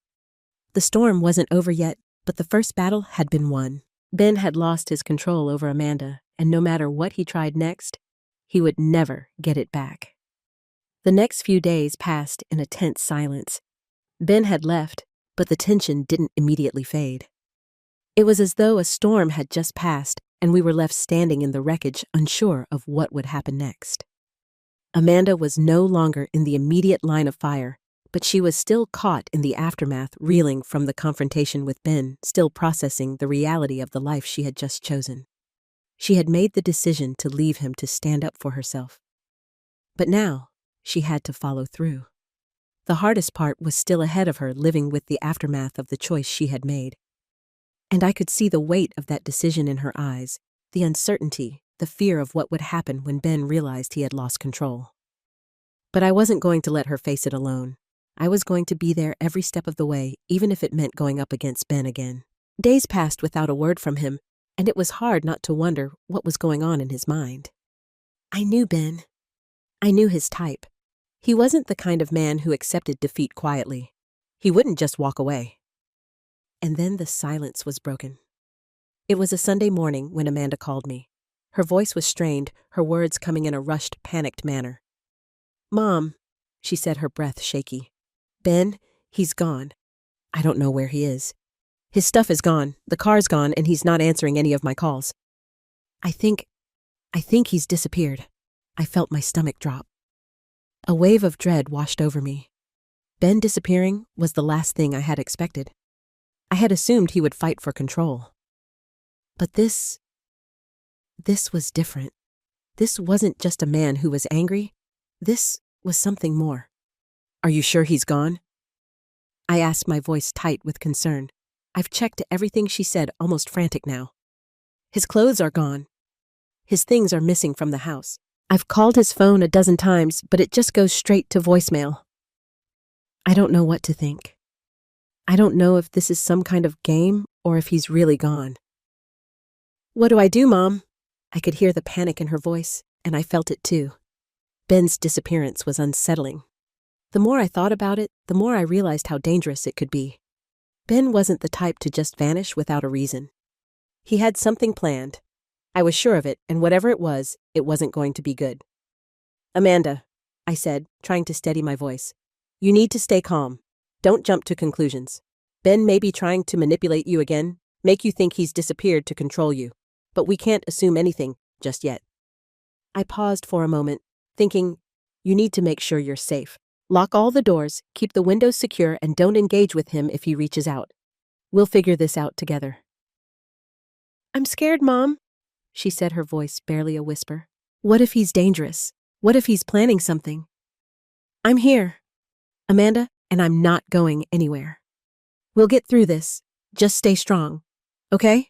The storm wasn't over yet, but the first battle had been won. Ben had lost his control over Amanda, and no matter what he tried next, he would never get it back. The next few days passed in a tense silence. Ben had left, but the tension didn't immediately fade. It was as though a storm had just passed, and we were left standing in the wreckage, unsure of what would happen next. Amanda was no longer in the immediate line of fire, but she was still caught in the aftermath, reeling from the confrontation with Ben, still processing the reality of the life she had just chosen. She had made the decision to leave him to stand up for herself. But now, she had to follow through. The hardest part was still ahead of her, living with the aftermath of the choice she had made. And I could see the weight of that decision in her eyes, the uncertainty, the fear of what would happen when Ben realized he had lost control. But I wasn't going to let her face it alone. I was going to be there every step of the way, even if it meant going up against Ben again. Days passed without a word from him, and it was hard not to wonder what was going on in his mind. I knew Ben. I knew his type. He wasn't the kind of man who accepted defeat quietly. He wouldn't just walk away. And then the silence was broken. It was a Sunday morning when Amanda called me. Her voice was strained, her words coming in a rushed, panicked manner. "Mom," she said, her breath shaky. "Ben, he's gone. I don't know where he is. His stuff is gone, the car's gone, and he's not answering any of my calls. I think he's disappeared." I felt my stomach drop. A wave of dread washed over me. Ben disappearing was the last thing I had expected. I had assumed he would fight for control. But this was different. This wasn't just a man who was angry. This was something more. "Are you sure he's gone?" I asked, my voice tight with concern. I've checked everything, she said, almost frantic now. "His clothes are gone. His things are missing from the house. I've called his phone a dozen times, but it just goes straight to voicemail." I don't know what to think. I don't know if this is some kind of game or if he's really gone. "What do I do, Mom?" I could hear the panic in her voice, and I felt it too. Ben's disappearance was unsettling. The more I thought about it, the more I realized how dangerous it could be. Ben wasn't the type to just vanish without a reason. He had something planned. I was sure of it, and whatever it wasn't going to be good. "Amanda," I said, trying to steady my voice, "you need to stay calm. Don't jump to conclusions. Ben may be trying to manipulate you again, make you think he's disappeared to control you. But we can't assume anything just yet. I paused for a moment, thinking, you need to make sure you're safe. Lock all the doors, keep the windows secure, and don't engage with him if he reaches out. We'll figure this out together. I'm scared, Mom, she said, her voice barely a whisper. What if he's dangerous? What if he's planning something? I'm here, Amanda, and I'm not going anywhere. We'll get through this. Just stay strong, okay?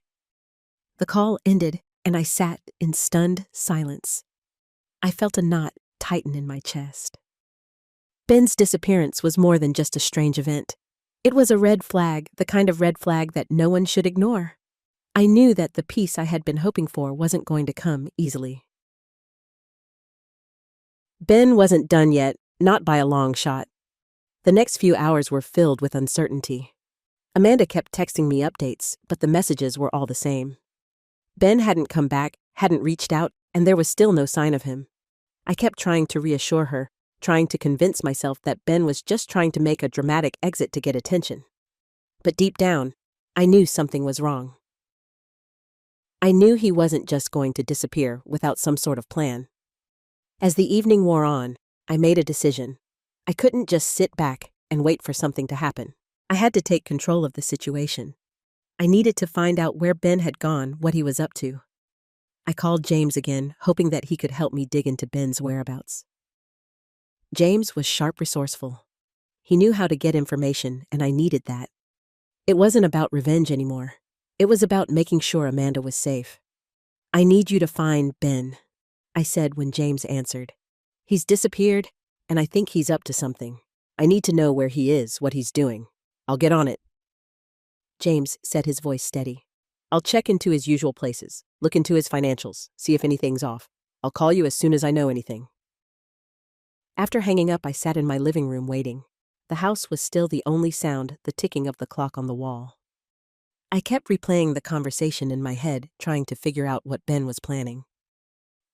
The call ended, and I sat in stunned silence. I felt a knot tighten in my chest. Ben's disappearance was more than just a strange event. It was a red flag, the kind of red flag that no one should ignore. I knew that the peace I had been hoping for wasn't going to come easily. Ben wasn't done yet, not by a long shot. The next few hours were filled with uncertainty. Amanda kept texting me updates, but the messages were all the same. Ben hadn't come back, hadn't reached out, and there was still no sign of him. I kept trying to reassure her, trying to convince myself that Ben was just trying to make a dramatic exit to get attention. But deep down, I knew something was wrong. I knew he wasn't just going to disappear without some sort of plan. As the evening wore on, I made a decision. I couldn't just sit back and wait for something to happen. I had to take control of the situation. I needed to find out where Ben had gone, what he was up to. I called James again, hoping that he could help me dig into Ben's whereabouts. James was sharp, resourceful. He knew how to get information, and I needed that. It wasn't about revenge anymore. It was about making sure Amanda was safe. I need you to find Ben, I said when James answered. He's disappeared, and I think he's up to something. I need to know where he is, what he's doing. I'll get on it. James said, his voice steady. I'll check into his usual places, look into his financials, see if anything's off. I'll call you as soon as I know anything. After hanging up, I sat in my living room waiting. The house was still the only sound, the ticking of the clock on the wall. I kept replaying the conversation in my head, trying to figure out what Ben was planning.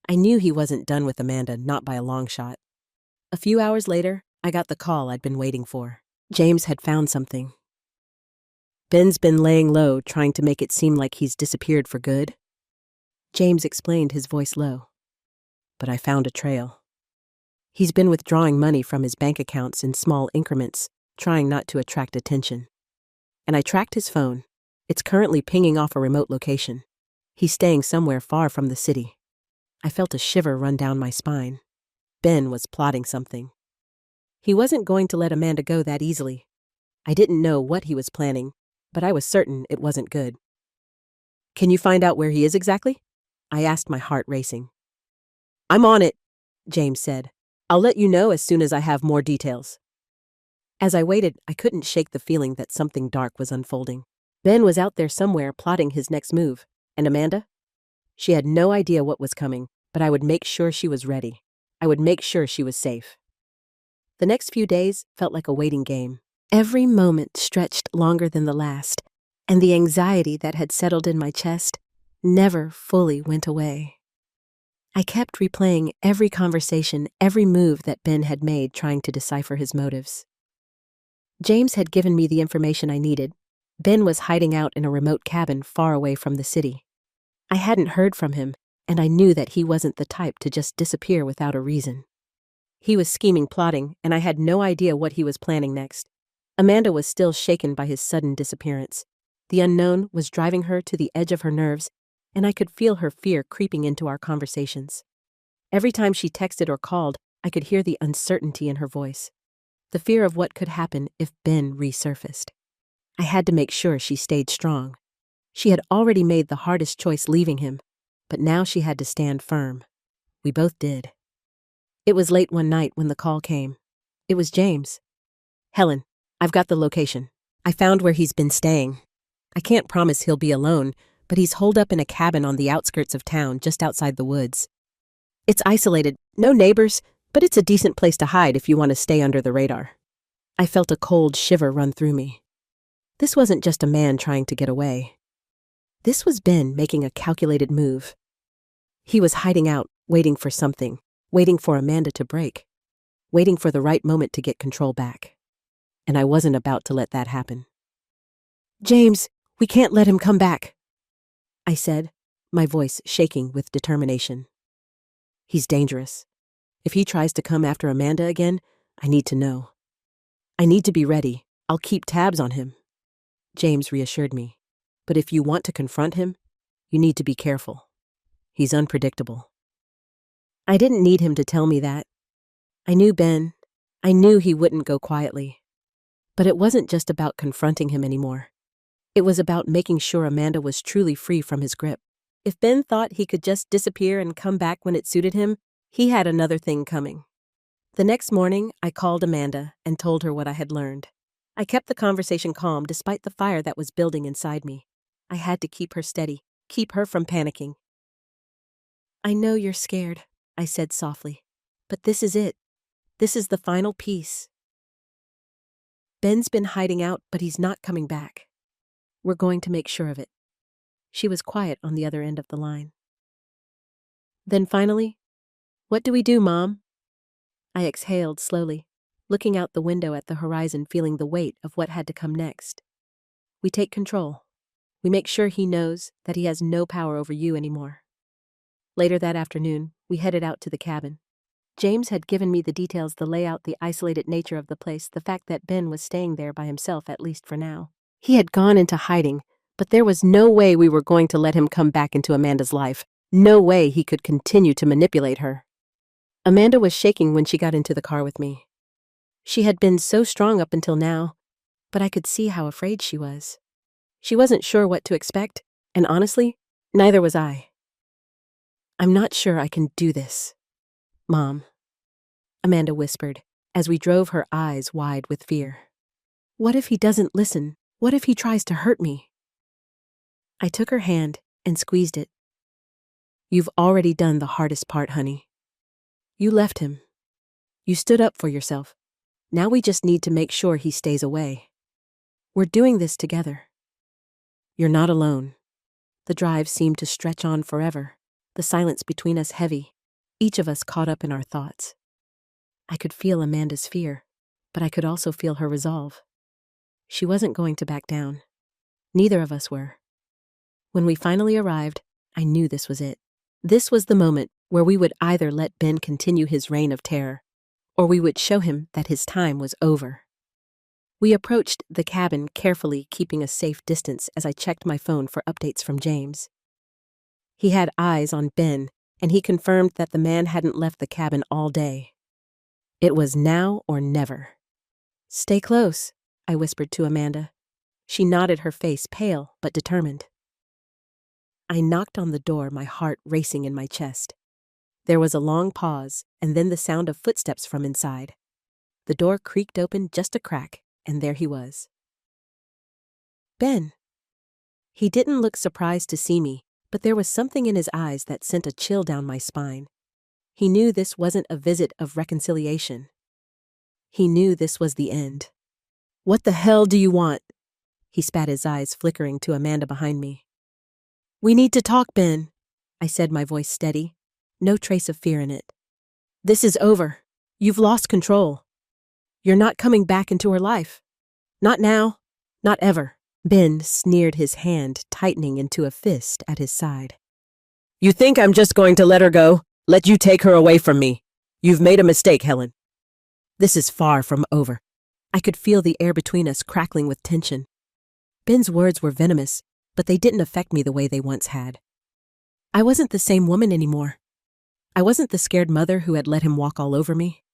I knew he wasn't done with Amanda, not by a long shot. A few hours later, I got the call I'd been waiting for. James had found something. Ben's been laying low, trying to make it seem like he's disappeared for good. James explained, his voice low. But I found a trail. He's been withdrawing money from his bank accounts in small increments, trying not to attract attention. And I tracked his phone. It's currently pinging off a remote location. He's staying somewhere far from the city. I felt a shiver run down my spine. Ben was plotting something. He wasn't going to let Amanda go that easily. I didn't know what he was planning, but I was certain it wasn't good. Can you find out where he is exactly? I asked, my heart racing. I'm on it, James said. I'll let you know as soon as I have more details. As I waited, I couldn't shake the feeling that something dark was unfolding. Ben was out there somewhere plotting his next move. And Amanda? She had no idea what was coming, but I would make sure she was ready. I would make sure she was safe. The next few days felt like a waiting game. Every moment stretched longer than the last, and the anxiety that had settled in my chest never fully went away. I kept replaying every conversation, every move that Ben had made, trying to decipher his motives. James had given me the information I needed. Ben was hiding out in a remote cabin far away from the city. I hadn't heard from him, and I knew that he wasn't the type to just disappear without a reason. He was scheming, plotting, and I had no idea what he was planning next. Amanda was still shaken by his sudden disappearance. The unknown was driving her to the edge of her nerves, and I could feel her fear creeping into our conversations. Every time she texted or called, I could hear the uncertainty in her voice. The fear of what could happen if Ben resurfaced. I had to make sure she stayed strong. She had already made the hardest choice, leaving him, but now she had to stand firm. We both did. It was late one night when the call came. It was James. Helen, I've got the location. I found where he's been staying. I can't promise he'll be alone, but he's holed up in a cabin on the outskirts of town, just outside the woods. It's isolated, no neighbors, but it's a decent place to hide if you want to stay under the radar. I felt a cold shiver run through me. This wasn't just a man trying to get away. This was Ben making a calculated move. He was hiding out, waiting for something, waiting for Amanda to break, waiting for the right moment to get control back. And I wasn't about to let that happen. James, we can't let him come back, I said, my voice shaking with determination. He's dangerous. If he tries to come after Amanda again, I need to know. I need to be ready. I'll keep tabs on him. James reassured me. But if you want to confront him, you need to be careful. He's unpredictable. I didn't need him to tell me that. I knew Ben. I knew he wouldn't go quietly. But it wasn't just about confronting him anymore. It was about making sure Amanda was truly free from his grip. If Ben thought he could just disappear and come back when it suited him, he had another thing coming. The next morning, I called Amanda and told her what I had learned. I kept the conversation calm despite the fire that was building inside me. I had to keep her steady, keep her from panicking. I know you're scared, I said softly, but this is it. This is the final piece. Ben's been hiding out, but he's not coming back. We're going to make sure of it. She was quiet on the other end of the line. Then finally, what do we do, Mom? I exhaled slowly, looking out the window at the horizon, feeling the weight of what had to come next. We take control. We make sure he knows that he has no power over you anymore. Later that afternoon, we headed out to the cabin. James had given me the details, the layout, the isolated nature of the place, the fact that Ben was staying there by himself, at least for now. He had gone into hiding, but there was no way we were going to let him come back into Amanda's life. No way he could continue to manipulate her. Amanda was shaking when she got into the car with me. She had been so strong up until now, but I could see how afraid she was. She wasn't sure what to expect, and honestly, neither was I. I'm not sure I can do this, Mom, Amanda whispered, as we drove, her eyes wide with fear. What if he doesn't listen? What if he tries to hurt me? I took her hand and squeezed it. You've already done the hardest part, honey. You left him. You stood up for yourself. Now we just need to make sure he stays away. We're doing this together. You're not alone. The drive seemed to stretch on forever, the silence between us heavy, each of us caught up in our thoughts. I could feel Amanda's fear, but I could also feel her resolve. She wasn't going to back down. Neither of us were. When we finally arrived, I knew this was it. This was the moment where we would either let Ben continue his reign of terror, or we would show him that his time was over. We approached the cabin carefully, keeping a safe distance as I checked my phone for updates from James. He had eyes on Ben, and he confirmed that the man hadn't left the cabin all day. It was now or never. Stay close, I whispered to Amanda. She nodded, her face pale but determined. I knocked on the door, my heart racing in my chest. There was a long pause, and then the sound of footsteps from inside. The door creaked open just a crack, and there he was. Ben. He didn't look surprised to see me, but there was something in his eyes that sent a chill down my spine. He knew this wasn't a visit of reconciliation. He knew this was the end. What the hell do you want? He spat, his eyes flickering, to Amanda behind me. We need to talk, Ben, I said, my voice steady, no trace of fear in it. This is over. You've lost control. You're not coming back into her life. Not now. Not ever. Ben sneered, his hand tightening into a fist at his side. You think I'm just going to let her go? Let you take her away from me? You've made a mistake, Helen. This is far from over. I could feel the air between us crackling with tension. Ben's words were venomous, but they didn't affect me the way they once had. I wasn't the same woman anymore. I wasn't the scared mother who had let him walk all over me.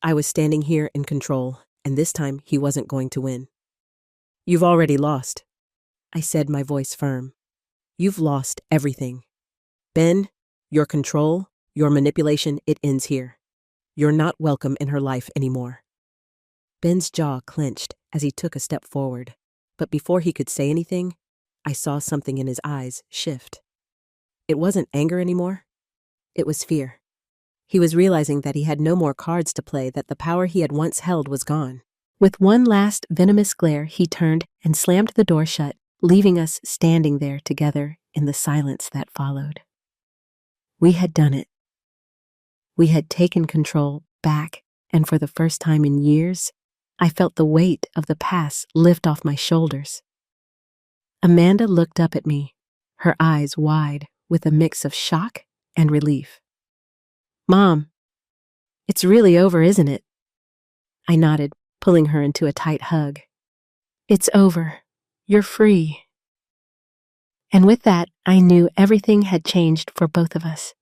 I was standing here in control, and this time he wasn't going to win. You've already lost, I said, my voice firm. You've lost everything. Ben, your control, your manipulation, it ends here. You're not welcome in her life anymore. Ben's jaw clenched as he took a step forward, but before he could say anything, I saw something in his eyes shift. It wasn't anger anymore. It was fear. He was realizing that he had no more cards to play, that the power he had once held was gone. With one last venomous glare, he turned and slammed the door shut, leaving us standing there together in the silence that followed. We had done it. We had taken control back, and for the first time in years, I felt the weight of the past lift off my shoulders. Amanda looked up at me, her eyes wide with a mix of shock and relief. Mom, it's really over, isn't it? I nodded, pulling her into a tight hug. It's over. You're free. And with that, I knew everything had changed for both of us.